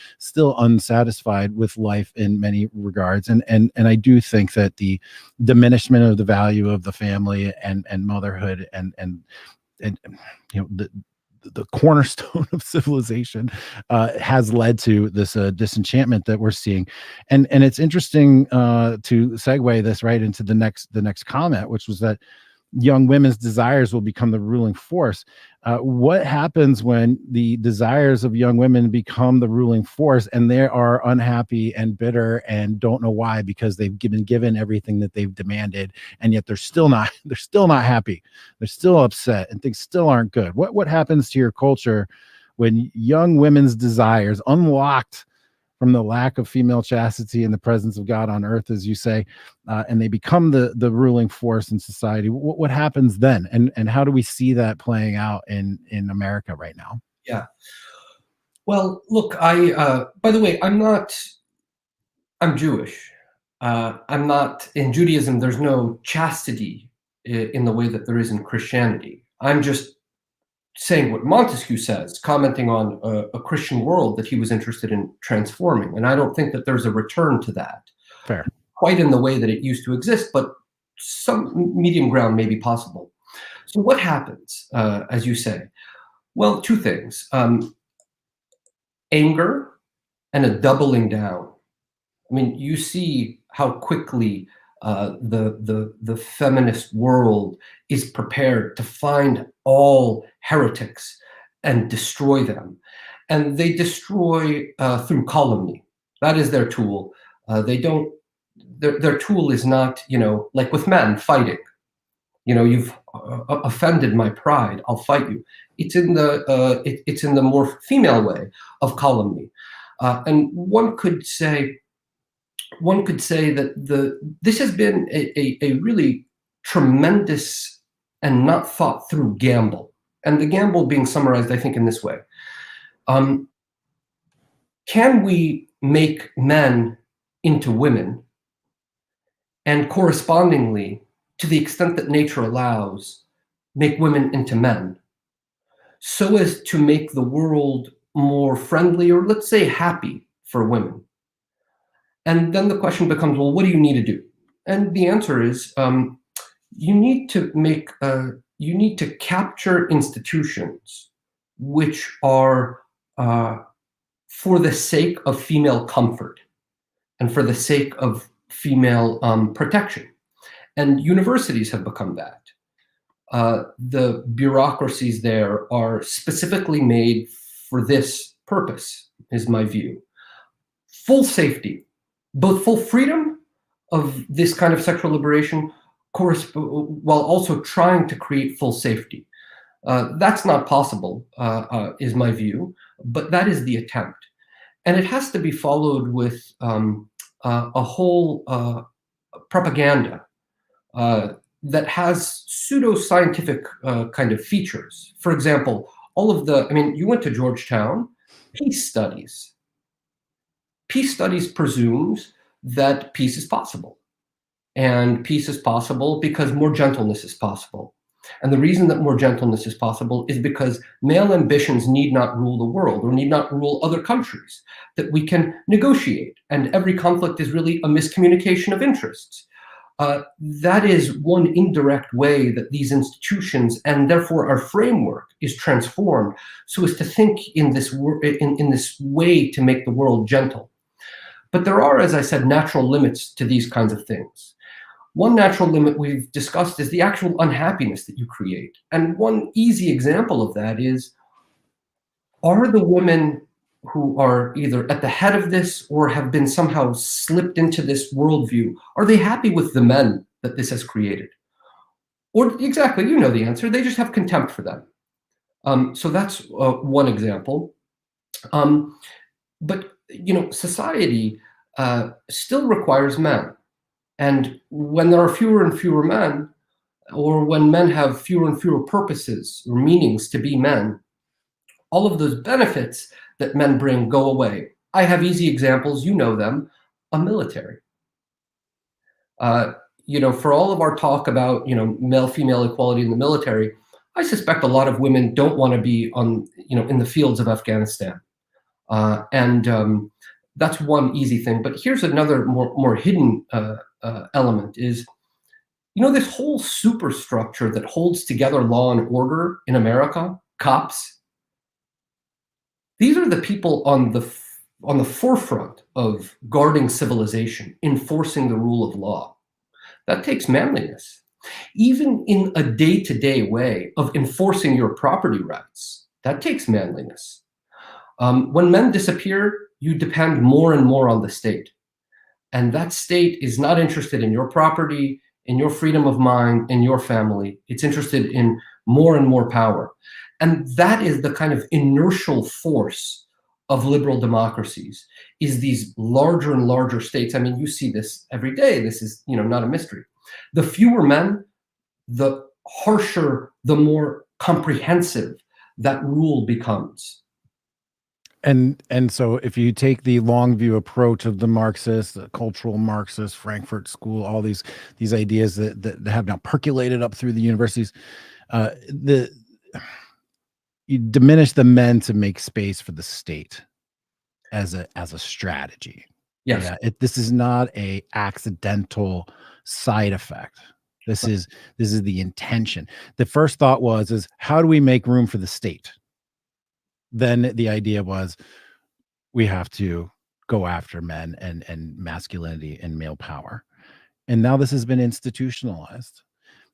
unsatisfied with life in many regards. And I do think that the diminishment of the value of the family and motherhood and the cornerstone of civilization has led to this disenchantment that we're seeing. And it's interesting to segue this right into the next comment, which was that young women's desires will become the ruling force. What happens when the desires of young women become the ruling force and they are unhappy and bitter and don't know why, because they've been given everything that they've demanded, and yet they're still not happy. They're still upset and things still aren't good. What happens to your culture when young women's desires, unlocked from the lack of female chastity and the presence of God on earth, as you say, and they become the ruling force in society? What happens then, and how do we see that playing out in America right now? Yeah. Well, look, by the way, I'm Jewish. I'm not, in Judaism, there's no chastity in the way that there is in Christianity. I'm just saying what Montesquieu says, commenting on a Christian world that he was interested in transforming. And I don't think that there's a return to that Fair. quite in the way that it used to exist, but some medium ground may be possible. So what happens, as you say? Well, two things: anger and a doubling down. I mean, you see how quickly the feminist world is prepared to find all heretics and destroy them, and they destroy through calumny. That is their tool. They don't. Their tool is not, like with men fighting. You've offended my pride. I'll fight you. It's in the more female way of calumny, and one could say that this has been a really tremendous and not thought through gamble. And the gamble being summarized, I think, in this way: um, can we make men into women, and correspondingly, to the extent that nature allows, make women into men, so as to make the world more friendly, or let's say happy, for women? And then the question becomes, well, what do you need to do? And the answer is, you need to capture institutions which are for the sake of female comfort and for the sake of female protection. And universities have become that. The bureaucracies there are specifically made for this purpose, is my view. Full safety, both full freedom of this kind of sexual liberation, while also trying to create full safety. That's not possible, is my view, but that is the attempt. And it has to be followed with a whole propaganda that has pseudo-scientific kind of features. For example, you went to Georgetown. Peace studies. Peace studies presumes that peace is possible. And peace is possible because more gentleness is possible. And the reason that more gentleness is possible is because male ambitions need not rule the world or need not rule other countries, that we can negotiate, and every conflict is really a miscommunication of interests. That is one indirect way that these institutions, and therefore our framework, is transformed so as to think in this way to make the world gentle. But there are, as I said, natural limits to these kinds of things. One natural limit we've discussed is the actual unhappiness that you create. And one easy example of that is, are the women who are either at the head of this or have been somehow slipped into this worldview, are they happy with the men that this has created? Or exactly, you know the answer, they just have contempt for them. So that's one example. But society still requires men. And when there are fewer and fewer men, or when men have fewer and fewer purposes or meanings to be men, all of those benefits that men bring go away. I have easy examples, you know them: a military. for all of our talk about, male-female equality in the military, I suspect a lot of women don't want to be in the fields of Afghanistan. And that's one easy thing. But here's another more hidden element is, this whole superstructure that holds together law and order in America, cops, these are the people on the forefront of guarding civilization, enforcing the rule of law. That takes manliness. Even in a day-to-day way of enforcing your property rights, that takes manliness. When men disappear, you depend more and more on the state. And that state is not interested in your property, in your freedom of mind, in your family. It's interested in more and more power. And that is the kind of inertial force of liberal democracies, is these larger and larger states. I mean, you see this every day. This is, not a mystery. The fewer men, the harsher, the more comprehensive that rule becomes. And so if you take the long view approach of the Marxist, the cultural Marxist, Frankfurt School, all these ideas that have now percolated up through the universities, the you diminish the men to make space for the state as a strategy. Yes. Yeah, this is not a accidental side effect. This is the intention. The first thought is how do we make room for the state? Then the idea was we have to go after men and masculinity and male power. And now this has been institutionalized,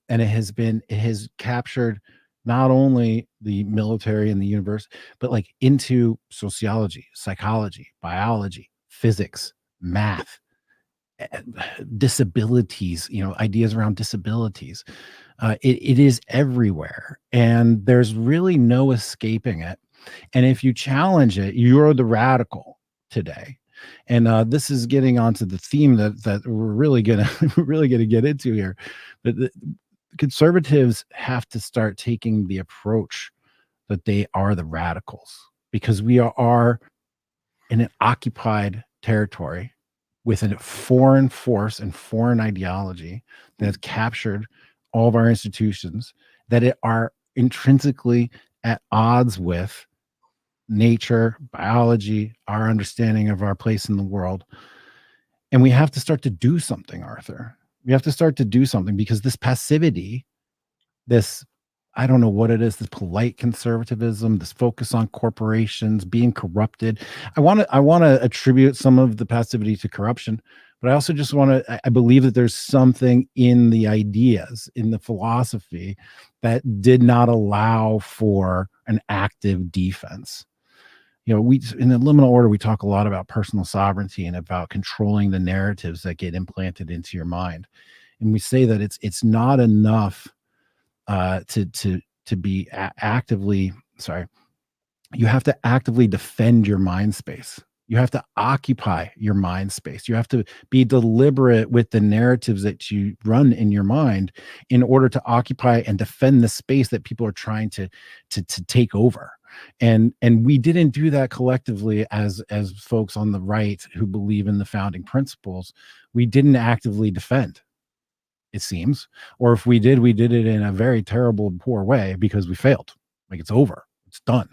and it has captured not only the military and the universe, but like into sociology, psychology, biology, physics, math, disabilities, ideas around disabilities. It is everywhere, and there's really no escaping it. And if you challenge it, you're the radical today. And this is getting onto the theme that we're really gonna get into here. But the conservatives have to start taking the approach that they are the radicals, because we are in an occupied territory with a foreign force and foreign ideology that has captured all of our institutions, that are intrinsically at odds with nature, biology, our understanding of our place in the world. And we have to start to do something, Arthur. We have to start to do something, because this passivity, this, I don't know what it is, this polite conservatism, this focus on corporations being corrupted. I want to attribute some of the passivity to corruption, but I also just I believe that there's something in the ideas, in the philosophy, that did not allow for an active defense. We, in the liminal order, we talk a lot about personal sovereignty and about controlling the narratives that get implanted into your mind. And we say that it's not enough to be actively, sorry, you have to actively defend your mind space. You have to occupy your mind space. You have to be deliberate with the narratives that you run in your mind in order to occupy and defend the space that people are trying to take over. And we didn't do that collectively as folks on the right who believe in the founding principles. We didn't actively defend, it seems. Or if we did it in a very terrible, poor way, because we failed. Like, it's over, it's done.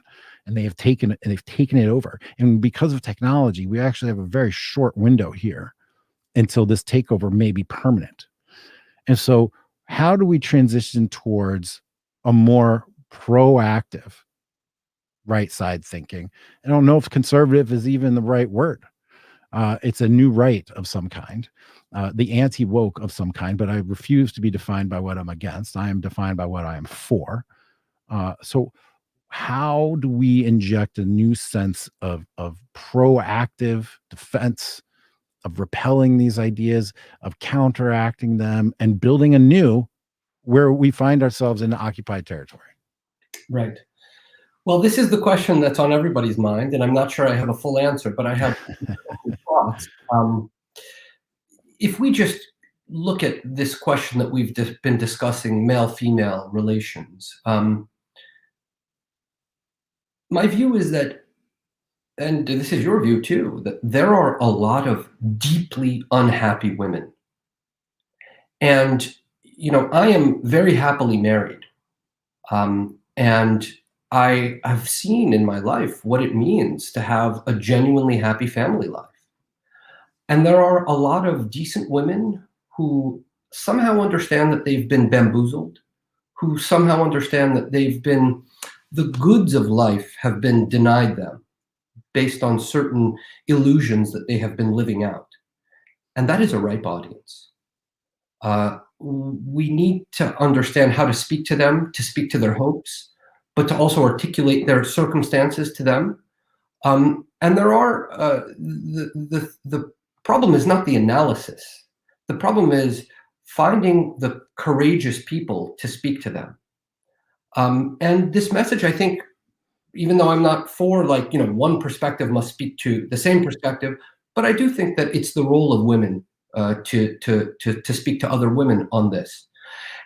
And they've taken it over. And because of technology, we actually have a very short window here until this takeover may be permanent. And so how do we transition towards a more proactive right side thinking? I don't know if conservative is even the right word. It's a new right of some kind, the anti-woke of some kind, but I refuse to be defined by what I'm against. I am defined by what I am for. So how do we inject a new sense of proactive defense, of repelling these ideas, of counteracting them, and building anew where we find ourselves in occupied territory? Right. Well, this is the question that's on everybody's mind, and I'm not sure I have a full answer, but I have thoughts. If we just look at this question that we've been discussing, male-female relations, my view is that, and this is your view too, that there are a lot of deeply unhappy women. And, I am very happily married. And I have seen in my life what it means to have a genuinely happy family life. And there are a lot of decent women who somehow understand that they've been bamboozled, who somehow understand that the goods of life have been denied them based on certain illusions that they have been living out. And that is a ripe audience. We need to understand how to speak to them, to speak to their hopes, but to also articulate their circumstances to them. And there are the problem is not the analysis. The problem is finding the courageous people to speak to them. And this message, I think, even though I'm not for one perspective must speak to the same perspective, but I do think that it's the role of women to speak to other women on this.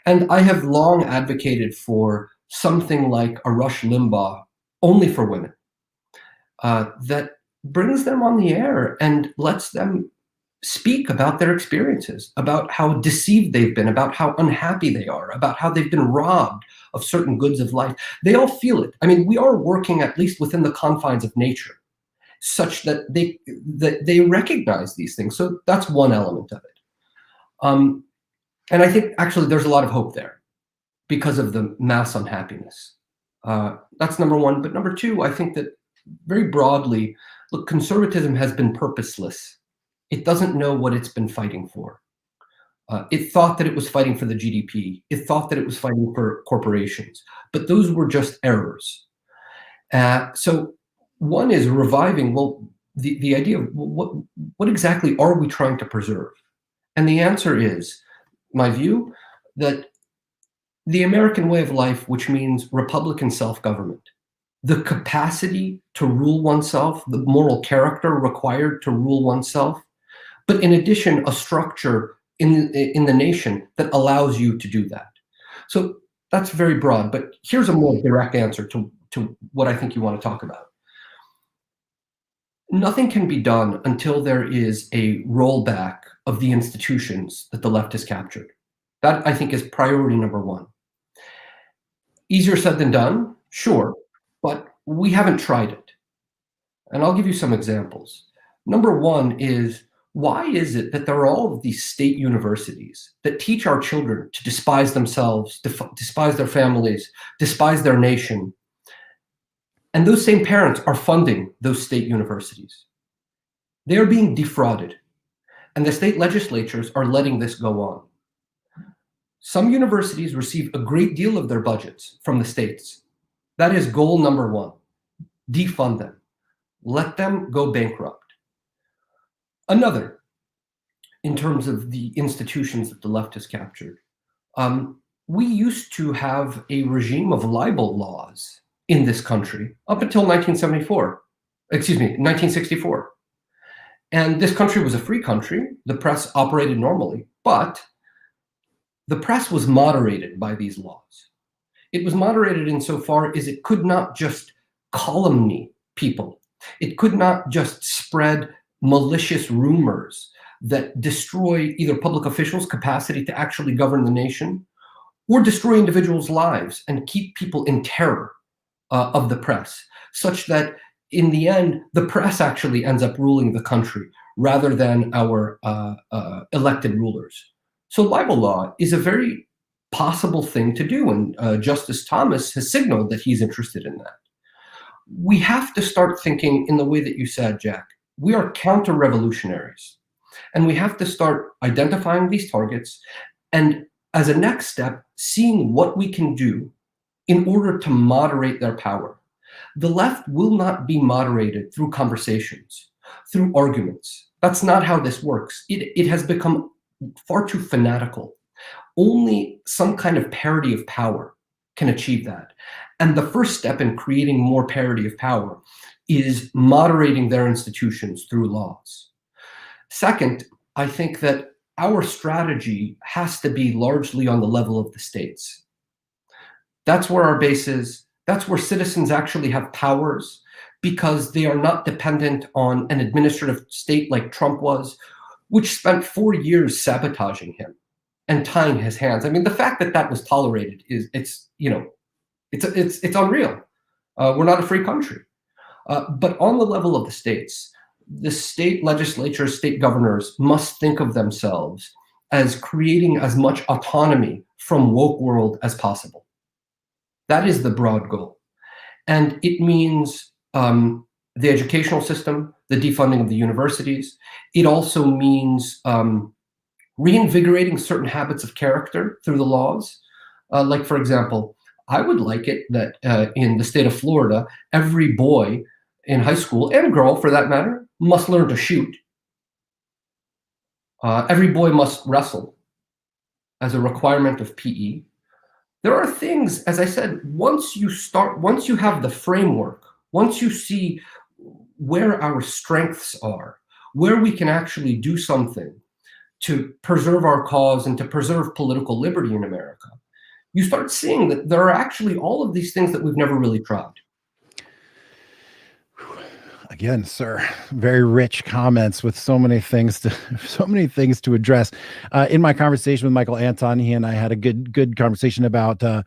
And I have long advocated for something like a Rush Limbaugh only for women, that brings them on the air and lets them speak about their experiences, about how deceived they've been, about how unhappy they are, about how they've been robbed of certain goods of life. They all feel it. I mean, we are working at least within the confines of nature, such that they recognize these things. So that's one element of it. And I think actually there's a lot of hope there because of the mass unhappiness. That's number one. But number two, I think that very broadly, look, conservatism has been purposeless. It doesn't know what it's been fighting for. It thought that it was fighting for the GDP. It thought that it was fighting for corporations, but those were just errors. So one is reviving, well, the idea of what exactly are we trying to preserve? And the answer is, my view, that the American way of life, which means Republican self-government, the capacity to rule oneself, the moral character required to rule oneself, but in addition, a structure in the nation that allows you to do that. So that's very broad, but here's a more direct answer to what I think you want to talk about. Nothing can be done until there is a rollback of the institutions that the left has captured. That, I think, is priority number one. Easier said than done, sure, but we haven't tried it. And I'll give you some examples. Number one is, why is it that there are all of these state universities that teach our children to despise themselves, despise their families, despise their nation? And those same parents are funding those state universities. They are being defrauded. And the state legislatures are letting this go on. Some universities receive a great deal of their budgets from the states. That is goal number one. Defund them. Let them go bankrupt. Another, in terms of the institutions that the left has captured, we used to have a regime of libel laws in this country up until 1964. And this country was a free country. The press operated normally, but the press was moderated by these laws. It was moderated insofar as it could not just calumny people. It could not just spread malicious rumors that destroy either public officials' capacity to actually govern the nation or destroy individuals' lives and keep people in terror of the press, such that in the end, the press actually ends up ruling the country rather than our elected rulers. So libel law is a very possible thing to do, and Justice Thomas has signaled that he's interested in that. We have to start thinking in the way that you said, Jack. We are counter-revolutionaries, and we have to start identifying these targets and, as a next step, seeing what we can do in order to moderate their power. The left will not be moderated through conversations, through arguments. That's not how this works. It has become far too fanatical. Only some kind of parity of power can achieve that. And the first step in creating more parity of power is moderating their institutions through laws. Second, I think that our strategy has to be largely on the level of the states. That's where our base is. That's where citizens actually have powers, because they are not dependent on an administrative state like Trump was, which spent 4 years sabotaging him and tying his hands. I mean, the fact that that was tolerated is it's unreal. We're not a free country. But on the level of the state legislatures, state governors must think of themselves as creating as much autonomy from woke world as possible. That is the broad goal. And it means the educational system, the defunding of the universities. It also means reinvigorating certain habits of character through the laws. Like, for example, I would like it that in the state of Florida, every boy in high school, and girl for that matter, must learn to shoot. Every boy must wrestle as a requirement of PE. There are things, as I said, once you have the framework, once you see where our strengths are, where we can actually do something to preserve our cause and to preserve political liberty in America, you start seeing that there are actually all of these things that we've never really tried. Again, sir, very rich comments with so many things to address. In my conversation with Michael Anton, he and I had a good conversation about a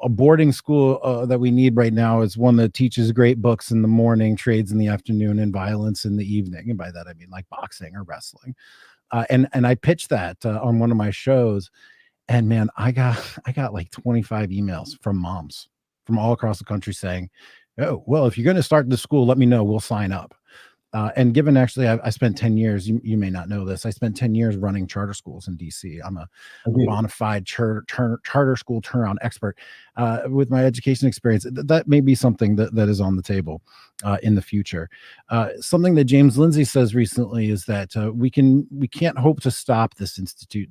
boarding school that we need right now is one that teaches great books in the morning, trades in the afternoon, and violence in the evening. And by that I mean like boxing or wrestling. And I pitched that on one of my shows, and man, I got like 25 emails from moms from all across the country saying, "Oh, well, if you're going to start the school, let me know. We'll sign up." And given actually, I spent 10 years, you may not know this, I spent 10 years running charter schools in DC. I'm a bona fide charter school turnaround expert. With my education experience, that may be something that is on the table in the future. Something that James Lindsay says recently is that we can't hope to stop the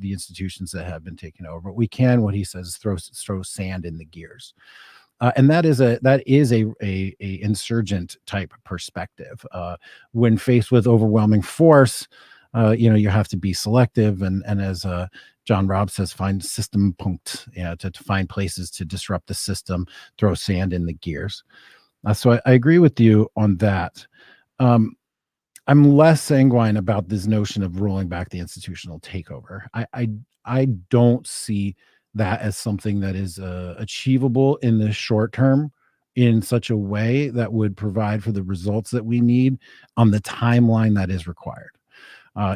institutions that have been taken over, but we can, what he says, throw sand in the gears. And that is a insurgent type perspective. When faced with overwhelming force, you have to be selective, and as John Robb says, find system punkt, to find places to disrupt the system, throw sand in the gears. So I agree with you on that. I'm less sanguine about this notion of rolling back the institutional takeover. I don't see that as something that is achievable in the short term in such a way that would provide for the results that we need on the timeline that is required.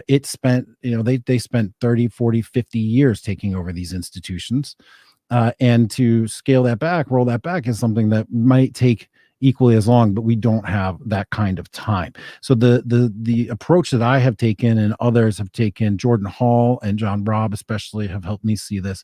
It spent, they spent 30, 40, 50 years taking over these institutions. And to scale that back, roll that back is something that might take equally as long, but we don't have that kind of time. So the approach that I have taken and others have taken, Jordan Hall and John Robb especially have helped me see this,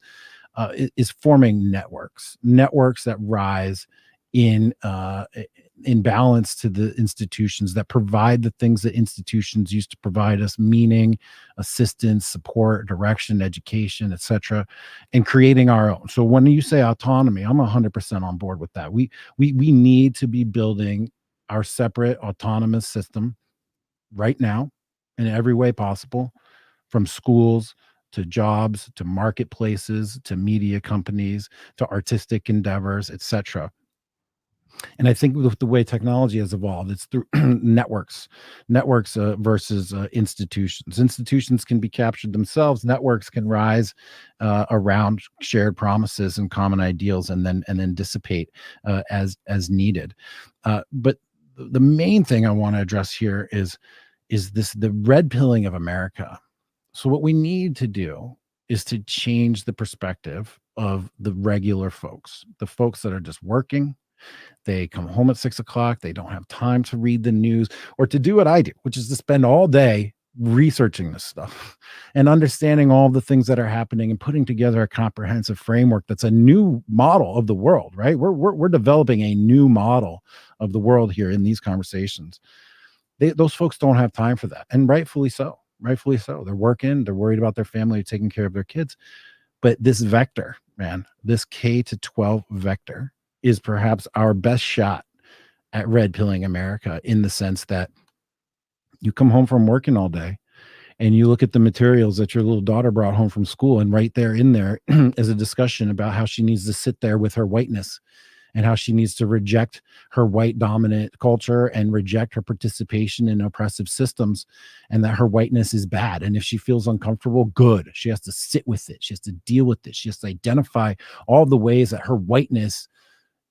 is forming networks that rise in balance to the institutions, that provide the things that institutions used to provide us: meaning, assistance, support, direction, education, etc., and creating our own. So when you say autonomy, I'm 100% on board with that. We need to be building our separate autonomous system right now in every way possible, from schools to jobs to marketplaces to media companies to artistic endeavors, etc. And I think with the way technology has evolved, it's through networks versus institutions. Institutions can be captured themselves. Networks can rise around shared promises and common ideals, and then dissipate as needed. But the main thing I want to address here is the red pilling of America. So what we need to do is to change the perspective of the regular folks, the folks that are just working. They come home at 6 o'clock. They don't have time to read the news or to do what I do, which is to spend all day researching this stuff and understanding all the things that are happening and putting together a comprehensive framework that's a new model of the world, right? We're developing a new model of the world here in these conversations. Those folks don't have time for that, and rightfully so. Rightfully so. They're working, they're worried about their family, taking care of their kids. But this vector, man, this K-12 vector is perhaps our best shot at red pilling America, in the sense that you come home from working all day and you look at the materials that your little daughter brought home from school, and right there in there is a discussion about how she needs to sit there with her whiteness and how she needs to reject her white dominant culture and reject her participation in oppressive systems, and that her whiteness is bad. And if she feels uncomfortable, good. She has to sit with it. She has to deal with it. She has to identify all the ways that her whiteness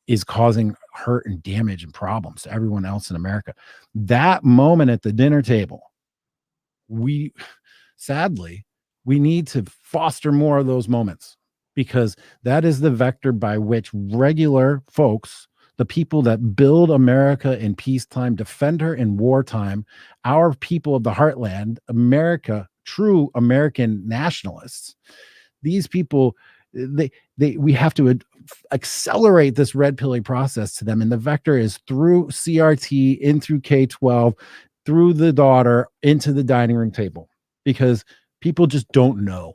is causing hurt and damage and problems to everyone else in America. That moment at the dinner table, we sadly, we need to foster more of those moments, because that is the vector by which regular folks, the people that build America in peacetime, defend her in wartime, our people of the heartland, America, true American nationalists, these people, we have to accelerate this red pilling process to them. And the vector is through CRT, in through K-12, through the daughter, into the dining room table, because people just don't know.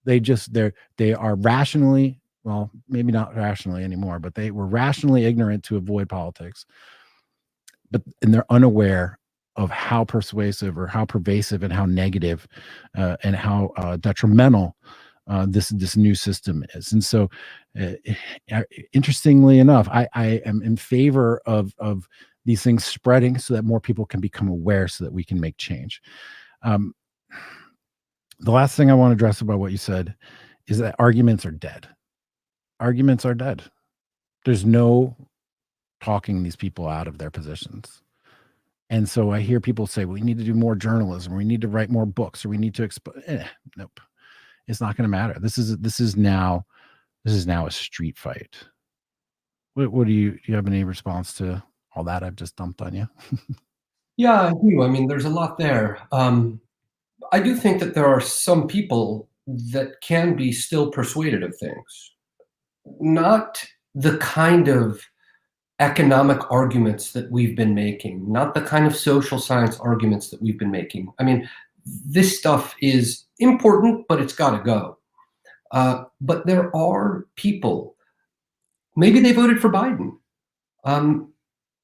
They are rationally, well, maybe not rationally anymore, but they were rationally ignorant to avoid politics. And they're unaware of how persuasive or how pervasive and how negative and how detrimental this new system is. And so, interestingly enough, I am in favor of these things spreading so that more people can become aware, so that we can make change. The last thing I want to address about what you said is that arguments are dead. Arguments are dead. There's no talking these people out of their positions. And so I hear people say, well, we need to do more journalism, or we need to write more books, or we need to nope. It's not going to matter. This is now a street fight. What do you have any response to all that I've just dumped on you? Yeah, I do. I mean, there's a lot there. I do think that there are some people that can be still persuaded of things, not the kind of economic arguments that we've been making, not the kind of social science arguments that we've been making. I mean, this stuff is important, but it's got to go. But there are people, maybe they voted for Biden,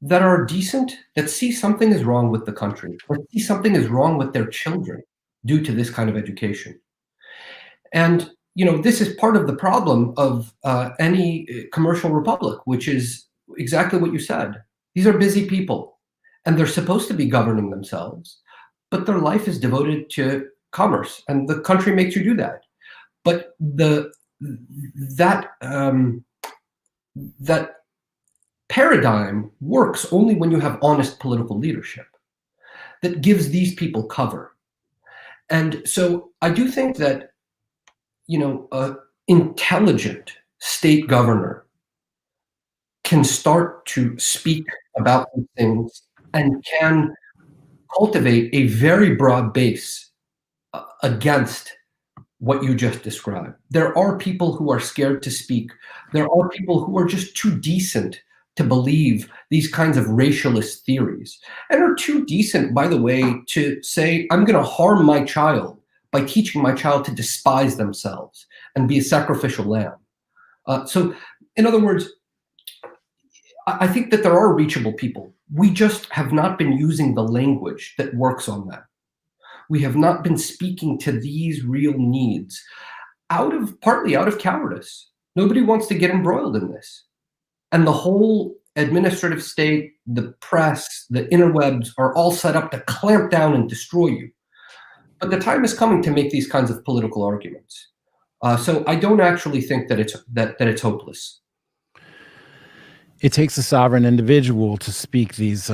that are decent, that see something is wrong with the country, that see something is wrong with their children due to this kind of education. And this is part of the problem of any commercial republic, which is exactly what you said. These are busy people, and they're supposed to be governing themselves, but their life is devoted to commerce, and the country makes you do that. But that paradigm works only when you have honest political leadership that gives these people cover. And so I do think that an intelligent state governor can start to speak about these things and can cultivate a very broad base against what you just described. There are people who are scared to speak. There are people who are just too decent to believe these kinds of racialist theories, and are too decent, by the way, to say, I'm going to harm my child by teaching my child to despise themselves and be a sacrificial lamb. So, in other words, I think that there are reachable people. We just have not been using the language that works on that. We have not been speaking to these real needs partly out of cowardice. Nobody wants to get embroiled in this. And the whole administrative state, the press, the interwebs are all set up to clamp down and destroy you. But the time is coming to make these kinds of political arguments. So I don't actually think that it's hopeless. It takes a sovereign individual to speak these,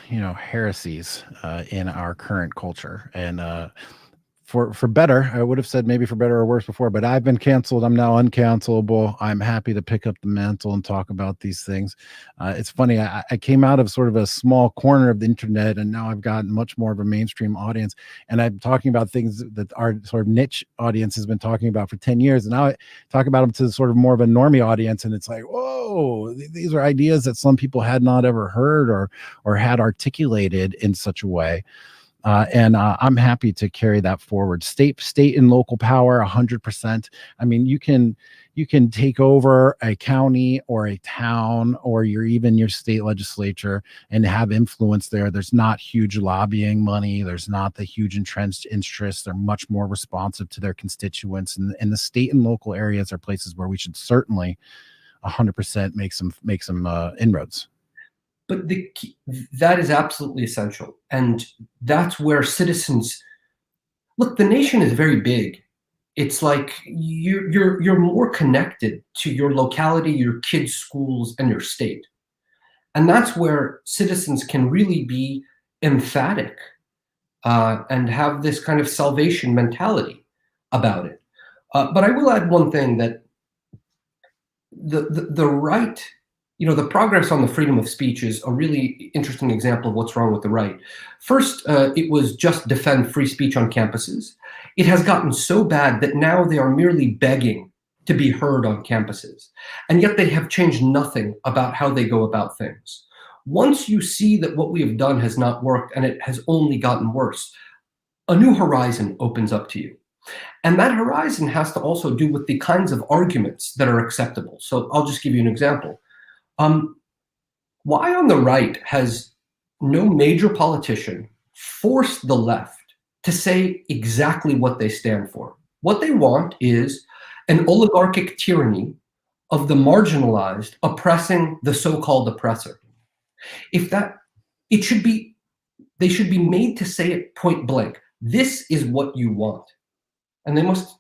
heresies in our current culture. And for better, I would have said maybe for better or worse before, but I've been canceled. I'm now uncancelable. I'm happy to pick up the mantle and talk about these things. It's funny. I came out of sort of a small corner of the internet, and now I've gotten much more of a mainstream audience. And I'm talking about things that our sort of niche audience has been talking about for 10 years. And now I talk about them to sort of more of a normie audience. And it's like, whoa, these are ideas that some people had not ever heard or had articulated in such a way. And I'm happy to carry that forward. State and local power, 100%. I mean, you can take over a county or a town or even your state legislature and have influence there. There's not huge lobbying money. There's not the huge entrenched interests. They're much more responsive to their constituents. And the state and local areas are places where we should certainly 100% make some inroads. But that is absolutely essential. And that's where citizens look, the nation is very big. It's like you're more connected to your locality, your kids' schools, and your state. And that's where citizens can really be emphatic and have this kind of salvation mentality about it. But I will add one thing that the right, the progress on the freedom of speech is a really interesting example of what's wrong with the right. First, it was just defend free speech on campuses. It has gotten so bad that now they are merely begging to be heard on campuses. And yet they have changed nothing about how they go about things. Once you see that what we have done has not worked and it has only gotten worse, a new horizon opens up to you. And that horizon has to also do with the kinds of arguments that are acceptable. So I'll just give you an example. Why on the right has no major politician forced the left to say exactly what they stand for? What they want is an oligarchic tyranny of the marginalized oppressing the so-called oppressor. They should be made to say it point blank. This is what you want. And they must,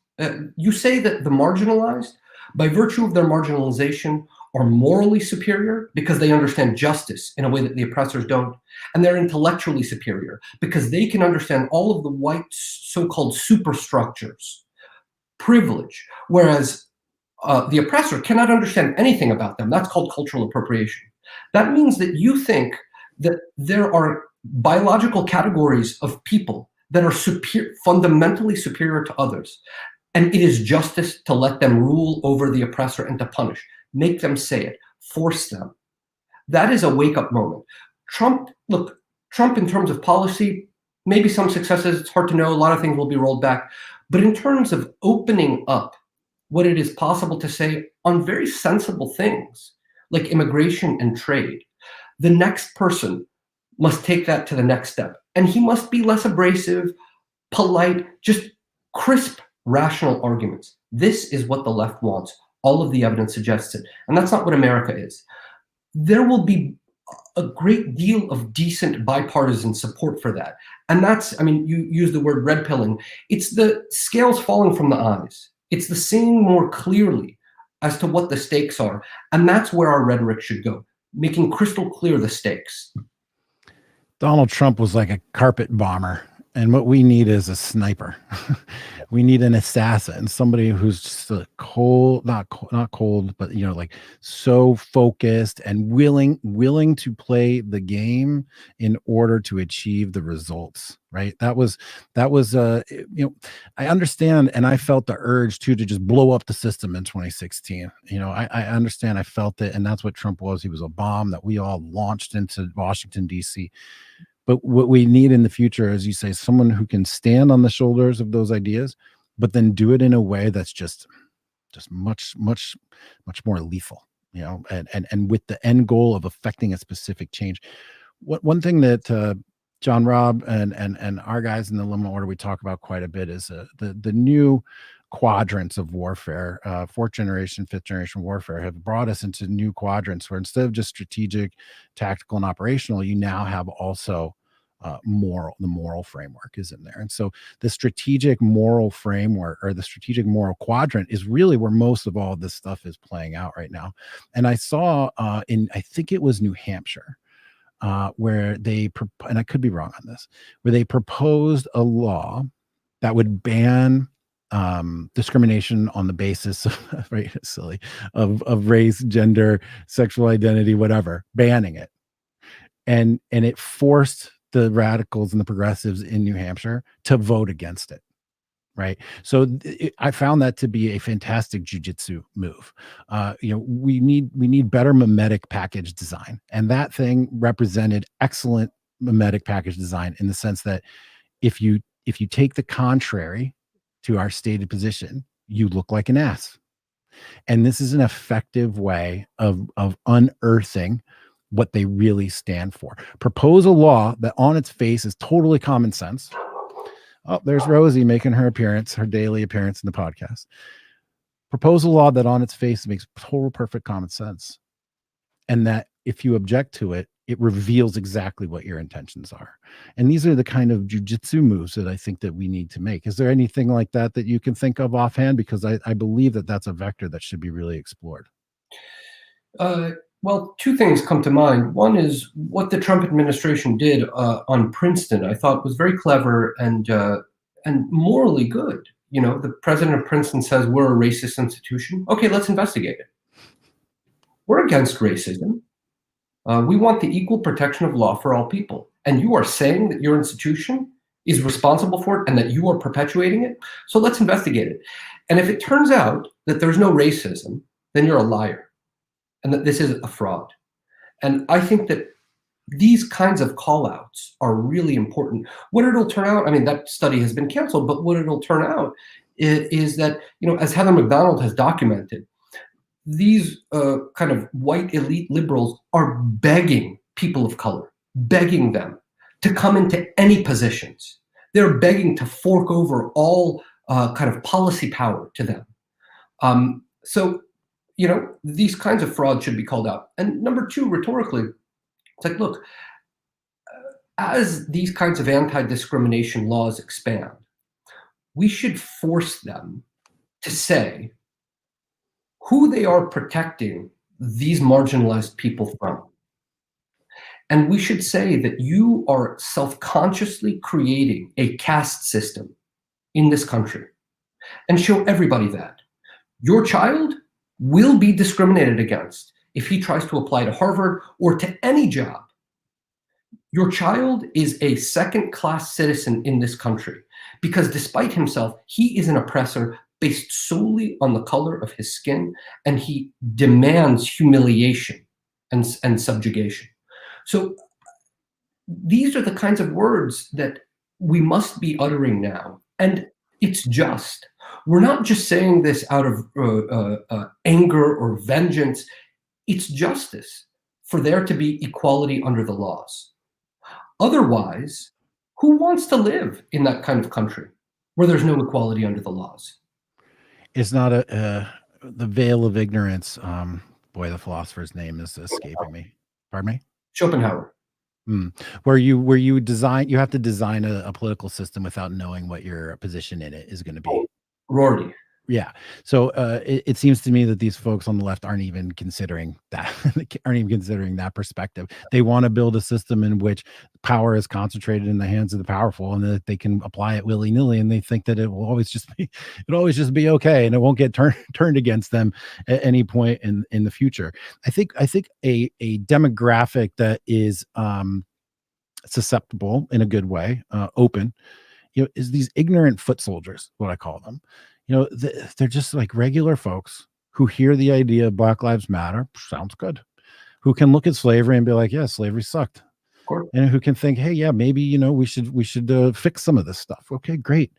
you say that the marginalized, by virtue of their marginalization, are morally superior because they understand justice in a way that the oppressors don't. And they're intellectually superior because they can understand all of the white so-called superstructures, privilege, whereas the oppressor cannot understand anything about them. That's called cultural appropriation. That means that you think that there are biological categories of people that are fundamentally superior to others. And it is justice to let them rule over the oppressor and to punish. Make them say it. Force them. That is a wake-up moment. Trump in terms of policy, maybe some successes, it's hard to know. A lot of things will be rolled back. But in terms of opening up what it is possible to say on very sensible things, like immigration and trade, the next person must take that to the next step. And he must be less abrasive, polite, just crisp, rational arguments. This is what the left wants. All of the evidence suggests it. And that's not what America is. There will be a great deal of decent bipartisan support for that. And that's, you use the word red pilling. It's the scales falling from the eyes. It's the seeing more clearly as to what the stakes are. And that's where our rhetoric should go, making crystal clear the stakes. Donald Trump was like a carpet bomber, and what we need is a sniper. We need an assassin, somebody who's just not cold, but like so focused and willing to play the game in order to achieve the results. Right? That was I understand, and I felt the urge to just blow up the system in 2016. I understand, I felt it, and that's what Trump was. He was a bomb that we all launched into Washington, D.C. But what we need in the future, as you say, someone who can stand on the shoulders of those ideas, but then do it in a way that's just much more lethal, and with the end goal of affecting a specific change. One thing that John Robb and our guys in the Liminal Order, we talk about quite a bit is the new quadrants of warfare. Fourth generation, fifth generation warfare have brought us into new quadrants where instead of just strategic, tactical, and operational, you now have also the moral framework is in there. And so the strategic moral framework, or the strategic moral quadrant, is really where most of all this stuff is playing out right now. And I saw I think it was New Hampshire, where and I could be wrong on this, where they proposed a law that would ban discrimination on the basis of silly of race, gender, sexual identity, whatever, banning it. And it forced the radicals and the progressives in New Hampshire to vote against it. Right. So I found that to be a fantastic jujitsu move. We need better mimetic package design. And that thing represented excellent mimetic package design in the sense that if you take the contrary to our stated position, you look like an ass. And this is an effective way of unearthing what they really stand for. Propose a law that on its face is totally common sense. Oh, there's Rosie making her daily appearance in the podcast. Propose a law that on its face makes total perfect common sense, and that if you object to it, it reveals exactly what your intentions are. And these are the kind of jujitsu moves that I think that we need to make. Is there anything like that that you can think of offhand? Because I believe that that's a vector that should be really explored. Uh, well, two things come to mind. One is what the Trump administration did on Princeton. I thought was very clever and morally good. You know, the president of Princeton says we're a racist institution. Okay, let's investigate it. We're against racism. We want the equal protection of law for all people. And you are saying that your institution is responsible for it and that you are perpetuating it. So let's investigate it. And if it turns out that there's no racism, then you're a liar and that this is a fraud. And I think that these kinds of call outs are really important. What it'll turn out, I mean, that study has been canceled, but what it'll turn out is that, you know, as Heather McDonald has documented, these kind of white elite liberals are begging people of color, begging them to come into any positions. They're begging to fork over all kind of policy power to them. So, you know, these kinds of frauds should be called out. And number two, rhetorically, it's like, look, as these kinds of anti-discrimination laws expand, we should force them to say who they are protecting these marginalized people from. And we should say that you are self-consciously creating a caste system in this country and show everybody that your child will be discriminated against if he tries to apply to Harvard or to any job. Your child is a second-class citizen in this country because despite himself, he is an oppressor based solely on the color of his skin, and he demands humiliation and subjugation. So these are the kinds of words that we must be uttering now. And it's just. We're not just saying this out of anger or vengeance. It's justice for there to be equality under the laws. Otherwise, who wants to live in that kind of country where there's no equality under the laws? It's not the veil of ignorance. Boy, the philosopher's name is escaping me. Pardon me? Schopenhauer. Where you design, you have to design a political system without knowing what your position in it is going to be. Rorty. Yeah. So it seems to me that these folks on the left aren't even considering that, aren't even considering that perspective. They want to build a system in which power is concentrated in the hands of the powerful and that they can apply it willy-nilly. And they think that it will always just be, it'll always just be okay. And it won't get turned against them at any point in the future. I think a demographic that is susceptible in a good way, open, is these ignorant foot soldiers, what I call them. They're just like regular folks who hear the idea of Black Lives Matter, sounds good, who can look at slavery and be like, yeah, slavery sucked. And who can think, hey, yeah, maybe, we should fix some of this stuff. Okay, great.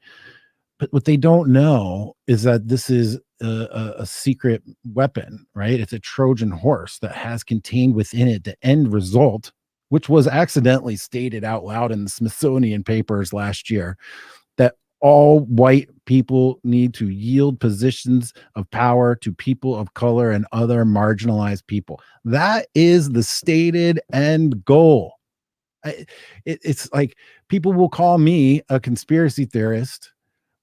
But what they don't know is that this is a secret weapon, right? It's a Trojan horse that has contained within it the end result, which was accidentally stated out loud in the Smithsonian papers last year, that all white people need to yield positions of power to people of color and other marginalized people. That is the stated end goal. It's like people will call me a conspiracy theorist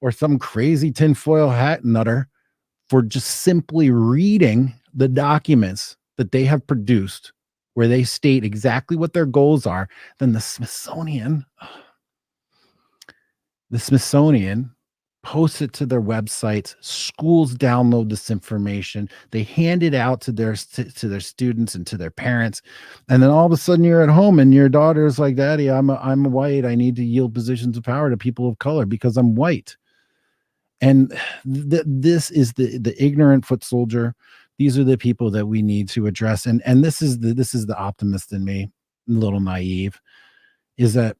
or some crazy tinfoil hat nutter for just simply reading the documents that they have produced where they state exactly what their goals are. Then the Smithsonian posts it to their websites. Schools download this information. They hand it out to their students and to their parents. And then all of a sudden you're at home and your daughter's like, Daddy, I'm white. I need to yield positions of power to people of color because I'm white. And this is the ignorant foot soldier. These are the people that we need to address. And this is the optimist in me, a little naive, is that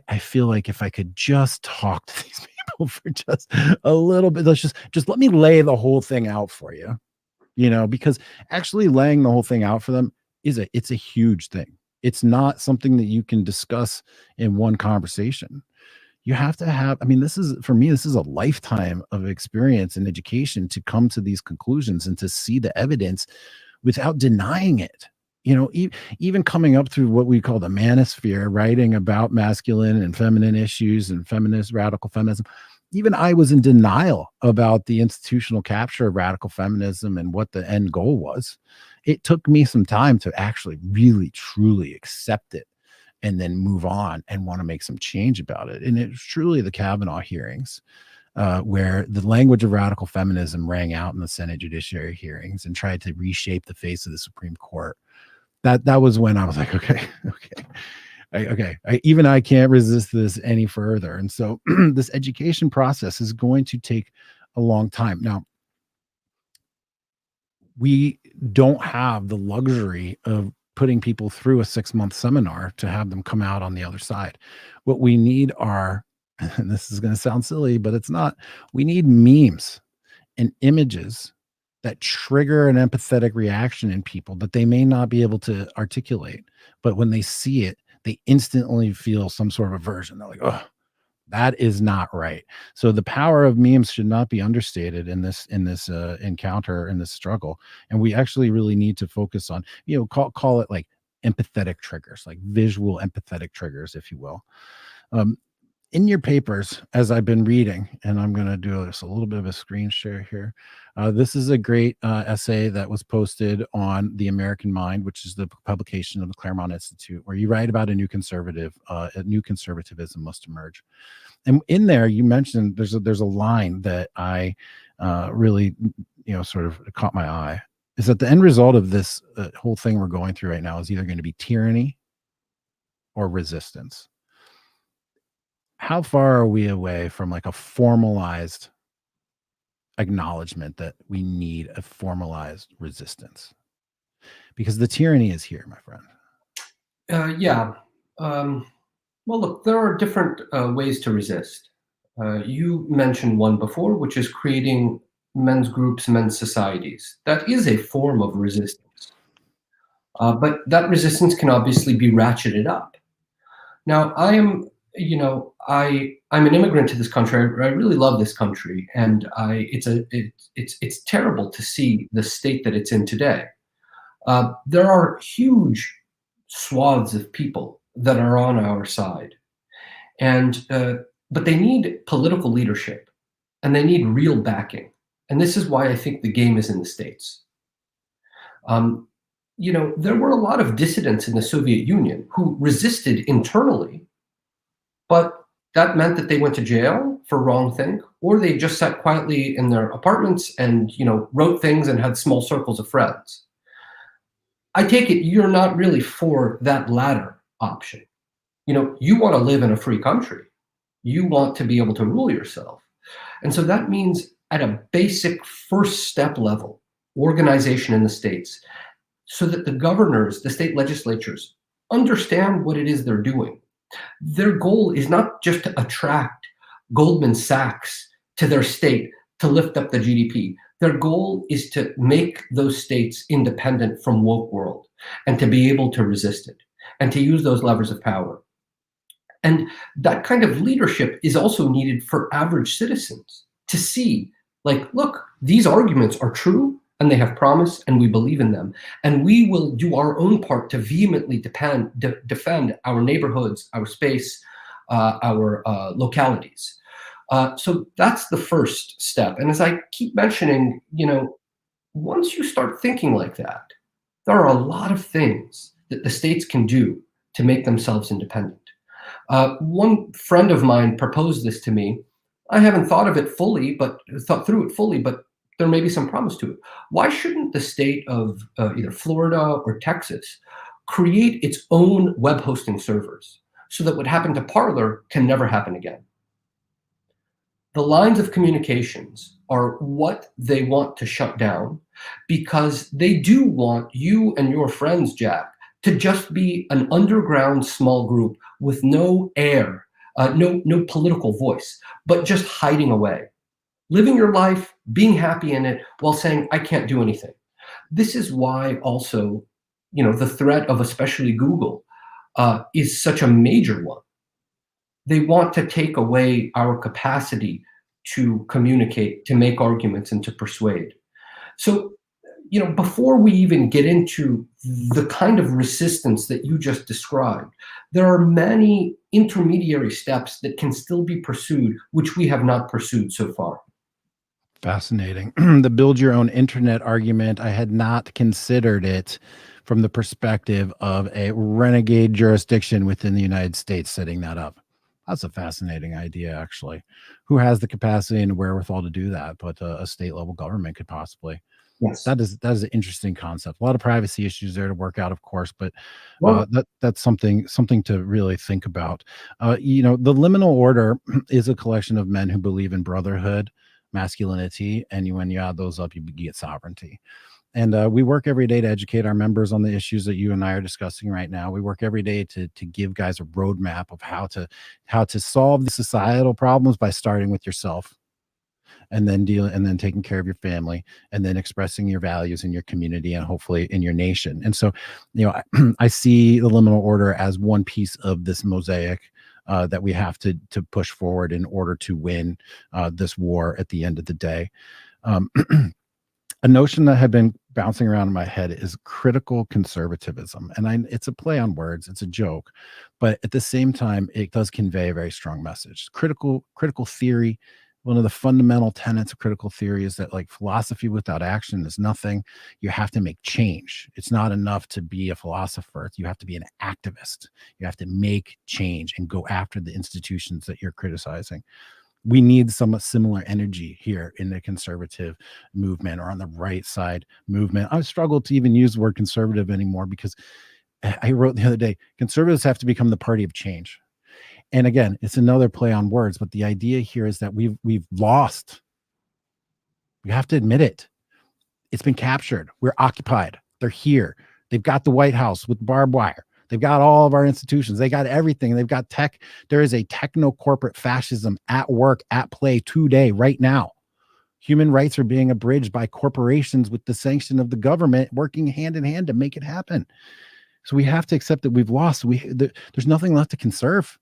I feel like if I could just talk to these people for just a little bit, let's just let me lay the whole thing out for you, because actually laying the whole thing out for them it's a huge thing. It's not something that you can discuss in one conversation. You have to have, I mean, this is, for me, this is a lifetime of experience and education to come to these conclusions and to see the evidence without denying it. Even coming up through what we call the manosphere, writing about masculine and feminine issues and feminist radical feminism. Even I was in denial about the institutional capture of radical feminism and what the end goal was. It took me some time to actually really truly accept it and then move on and want to make some change about it. And it was truly the Kavanaugh hearings, where the language of radical feminism rang out in the Senate Judiciary hearings and tried to reshape the face of the Supreme Court. That was when I was like, okay, even I can't resist this any further. And so this education process is going to take a long time. Now, we don't have the luxury of putting people through a 6-month seminar to have them come out on the other side. What we need are, and this is going to sound silly, but it's not, we need memes and images that trigger an empathetic reaction in people that they may not be able to articulate. But when they see it, they instantly feel some sort of aversion. They're like, oh, that is not right. So the power of memes should not be understated in this encounter, in this struggle. And we actually really need to focus on, call it like empathetic triggers, like visual empathetic triggers, if you will. In your papers, as I've been reading, and I'm going to do just a little bit of a screen share here. This is a great essay that was posted on The American Mind, which is the publication of the Claremont Institute, where you write about a new conservatism must emerge. And in there, you mentioned there's a line that I really, sort of caught my eye, is that the end result of this whole thing we're going through right now is either going to be tyranny or resistance. How far are we away from like a formalized acknowledgement that we need a formalized resistance? Because the tyranny is here, my friend. Yeah. Well, look, there are different ways to resist. You mentioned one before, which is creating men's groups, men's societies. That is a form of resistance. But that resistance can obviously be ratcheted up. Now, I'm an immigrant to this country. I really love this country, and it's terrible to see the state that it's in today. There are huge swaths of people that are on our side, and but they need political leadership, and they need real backing. And this is why I think the game is in the States. There were a lot of dissidents in the Soviet Union who resisted internally, but that meant that they went to jail for wrongthink, or they just sat quietly in their apartments and, wrote things and had small circles of friends. I take it you're not really for that latter option. You want to live in a free country. You want to be able to rule yourself. And so that means at a basic first step level, organization in the states, so that the governors, the state legislatures, understand what it is they're doing. Their goal is not just to attract Goldman Sachs to their state to lift up the GDP. Their goal is to make those states independent from woke world and to be able to resist it and to use those levers of power. And that kind of leadership is also needed for average citizens to see, like, look, these arguments are true and they have promise and we believe in them. And we will do our own part to vehemently defend our neighborhoods, our space, our localities. So that's the first step. And as I keep mentioning, once you start thinking like that, there are a lot of things that the states can do to make themselves independent. One friend of mine proposed this to me. I haven't thought through it fully, but there may be some promise to it. Why shouldn't the state of either Florida or Texas create its own web hosting servers so that what happened to Parler can never happen again? The lines of communications are what they want to shut down because they do want you and your friends, Jack, to just be an underground small group with no air, no political voice, but just hiding away, living your life, being happy in it while saying, I can't do anything. This is why also, the threat of especially Google is such a major one. They want to take away our capacity to communicate, to make arguments, and to persuade. So, before we even get into the kind of resistance that you just described, there are many intermediary steps that can still be pursued, which we have not pursued so far. Fascinating. The build your own internet argument, I had not considered it from the perspective of a renegade jurisdiction within the United States setting that up. That's a fascinating idea, actually. Who has the capacity and wherewithal to do that? But a state level government could possibly. Yes. That is an interesting concept. A lot of privacy issues there to work out, of course, but Well, that's something to really think about. The liminal order is a collection of men who believe in brotherhood, masculinity, and when you add those up, you get sovereignty. And we work every day to educate our members on the issues that you and I are discussing right now. We work every day to give guys a roadmap of how to solve the societal problems by starting with yourself, and then taking care of your family, and then expressing your values in your community and hopefully in your nation. And so, I see the liminal order as one piece of this mosaic that we have to push forward in order to win this war at the end of the day. Um, a notion that had been bouncing around in my head is critical conservatism, and it's a play on words, it's a joke, but at the same time, it does convey a very strong message. Critical theory. One of the fundamental tenets of critical theory is that, like, philosophy without action is nothing. You have to make change. It's not enough to be a philosopher. You have to be an activist. You have to make change and go after the institutions that you're criticizing. We need some similar energy here in the conservative movement, or on the right side movement. I struggle to even use the word conservative anymore, because I wrote the other day, conservatives have to become the party of change. And again, it's another play on words, but the idea here is that we've lost. We have to admit it. It's been captured. We're occupied. They're here. They've got the White House with barbed wire. They've got all of our institutions. They got everything. They've got tech. There is a techno corporate fascism at work, at play today, right now. Human rights are being abridged by corporations with the sanction of the government, working hand in hand to make it happen. So we have to accept that we've lost. There's nothing left to conserve.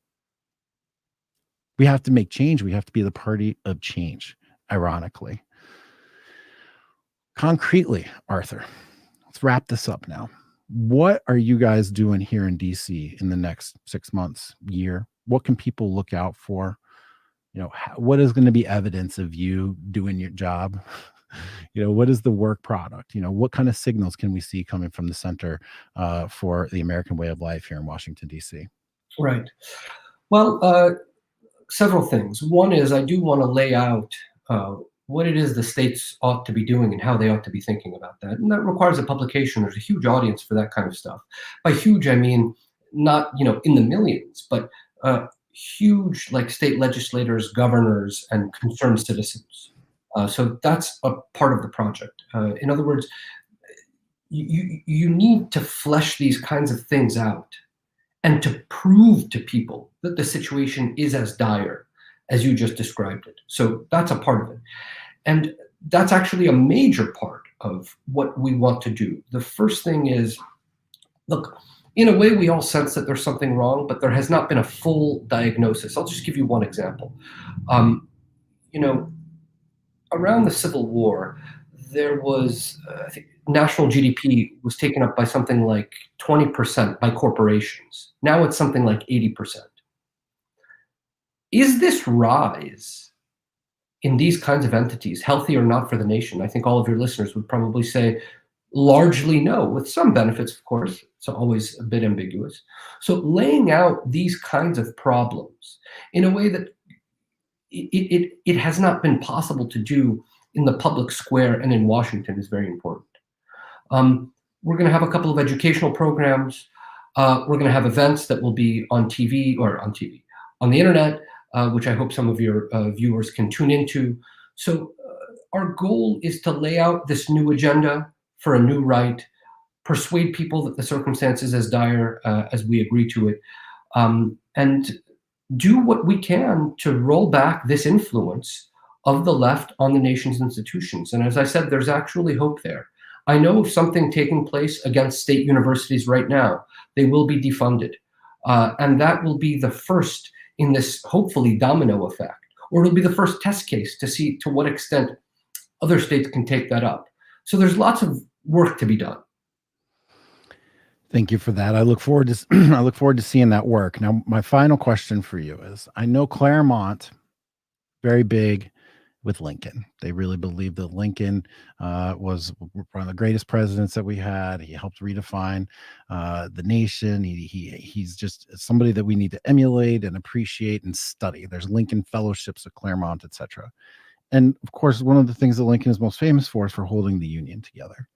We have to make change. We have to be the party of change, ironically. Concretely, Arthur, let's wrap this up now. What are you guys doing here in DC in the next 6 months, year? What can people look out for? What is going to be evidence of you doing your job? What is the work product? What kind of signals can we see coming from the Center for the American Way of Life here in Washington, DC? right. Well, several things. One is, I do want to lay out what it is the states ought to be doing and how they ought to be thinking about that. And that requires a publication. There's a huge audience for that kind of stuff. By huge, I mean not in the millions, but huge, like state legislators, governors, and concerned citizens. So that's a part of the project. In other words, you need to flesh these kinds of things out and to prove to people that the situation is as dire as you just described it. So that's a part of it. And that's actually a major part of what we want to do. The first thing is, look, in a way, we all sense that there's something wrong, but there has not been a full diagnosis. I'll just give you one example. You know, around the Civil War, there was, I think, national GDP was taken up by something like 20% by corporations. Now it's something like 80%. Is this rise in these kinds of entities healthy or not for the nation? I think all of your listeners would probably say largely no, with some benefits, of course. It's always a bit ambiguous. So laying out these kinds of problems in a way that it has not been possible to do in the public square and in Washington is very important. We're going to have a couple of educational programs. We're going to have events that will be on TV, on the internet, which I hope some of your viewers can tune into. So our goal is to lay out this new agenda for a new right, persuade people that the circumstance is as dire as we agree to it, and do what we can to roll back this influence of the left on the nation's institutions. And as I said, there's actually hope there. I know of something taking place against state universities right now. They will be defunded. And that will be the first in this hopefully domino effect, or it'll be the first test case to see to what extent other states can take that up. So there's lots of work to be done. Thank you for that. I look forward to I look forward to seeing that work. Now, my final question for you is: I know Claremont very big with Lincoln. They really believe that Lincoln was one of the greatest presidents that we had. He helped redefine the nation. He's just somebody that we need to emulate and appreciate and study. There's Lincoln fellowships at Claremont, etc. And of course, one of the things that Lincoln is most famous for is for holding the Union together.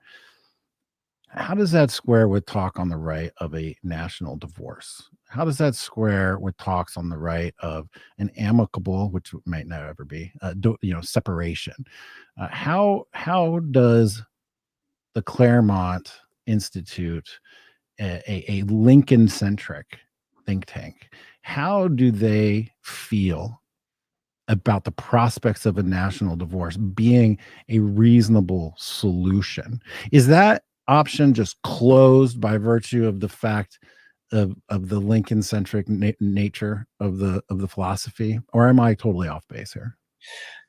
How does that square with talk on the right of a national divorce? How does that square with talks on the right of an amicable, which might not ever be, separation? How does the Claremont Institute, a Lincoln centric think tank, how do they feel about the prospects of a national divorce being a reasonable solution? Is that option just closed by virtue of the fact of the Lincoln centric nature of the philosophy, or am I totally off base here?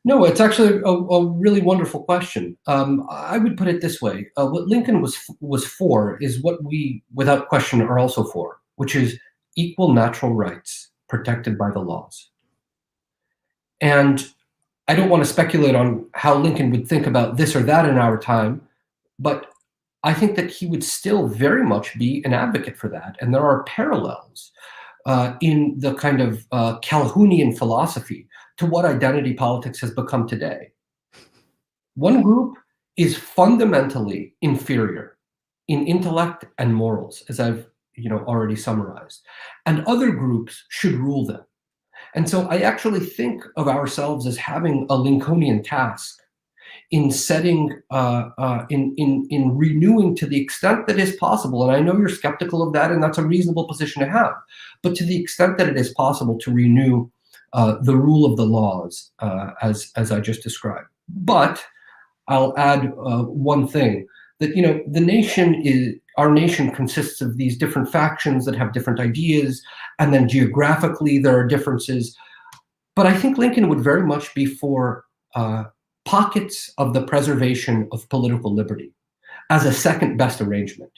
No, it's actually a really wonderful question. I would put it this way: what Lincoln was for is what we, without question, are also for, which is equal natural rights protected by the laws. And I don't want to speculate on how Lincoln would think about this or that in our time, but I think that he would still very much be an advocate for that. And there are parallels in the kind of Calhounian philosophy to what identity politics has become today. One group is fundamentally inferior in intellect and morals, as I've already summarized, and other groups should rule them. And so I actually think of ourselves as having a Lincolnian task in setting, in renewing to the extent that is possible. And I know you're skeptical of that, and that's a reasonable position to have. But to the extent that it is possible to renew the rule of the laws, as I just described. But I'll add one thing, that our nation consists of these different factions that have different ideas, and then geographically there are differences. But I think Lincoln would very much be for pockets of the preservation of political liberty as a second best arrangement.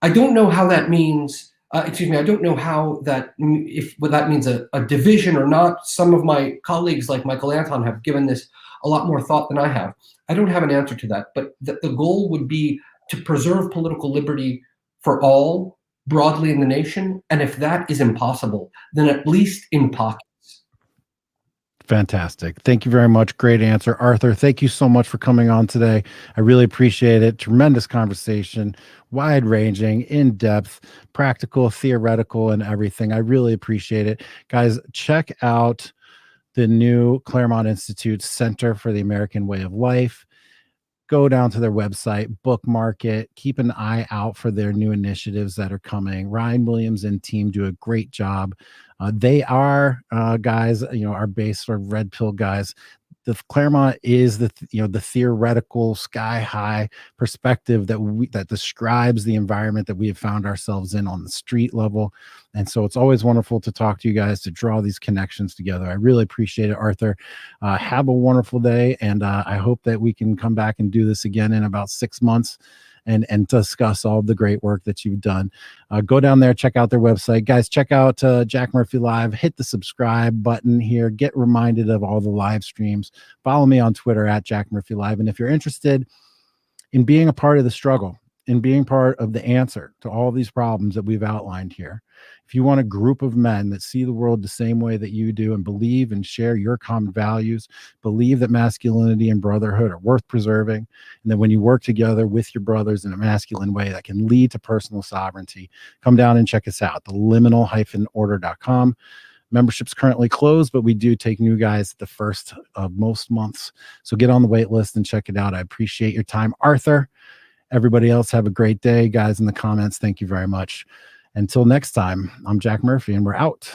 I don't know how that means. I don't know how that, if what that means a division or not. Some of my colleagues, like Michael Anton, have given this a lot more thought than I have. I don't have an answer to that, but the goal would be to preserve political liberty for all broadly in the nation. And if that is impossible, then at least in pockets. Fantastic. Thank you very much. Great answer. Arthur, thank you so much for coming on today. I really appreciate it. Tremendous conversation, wide ranging, in depth, practical, theoretical, and everything. I really appreciate it. Guys, check out the new Claremont Institute Center for the American Way of Life. Go down to their website, bookmark it, keep an eye out for their new initiatives that are coming. Ryan Williams and team do a great job. They are guys, our base sort of red pill guys. The Claremont is the theoretical sky high perspective that describes the environment that we have found ourselves in on the street level. And so it's always wonderful to talk to you guys, to draw these connections together. I really appreciate it, Arthur. Have a wonderful day. And I hope that we can come back and do this again in about 6 months and discuss all the great work that you've done. Go down there, check out their website. Guys, check out Jack Murphy Live. Hit the subscribe button here. Get reminded of all the live streams. Follow me on Twitter at Jack Murphy Live. And if you're interested in being a part of the struggle, in being part of the answer to all these problems that we've outlined here, if you want a group of men that see the world the same way that you do and believe and share your common values, believe that masculinity and brotherhood are worth preserving, and that when you work together with your brothers in a masculine way that can lead to personal sovereignty, come down and check us out, theliminal-order.com. Membership's currently closed, but we do take new guys at the first of most months. So get on the wait list and check it out. I appreciate your time. Arthur, everybody else, have a great day. Guys in the comments, thank you very much. Until next time, I'm Jack Murphy, and we're out.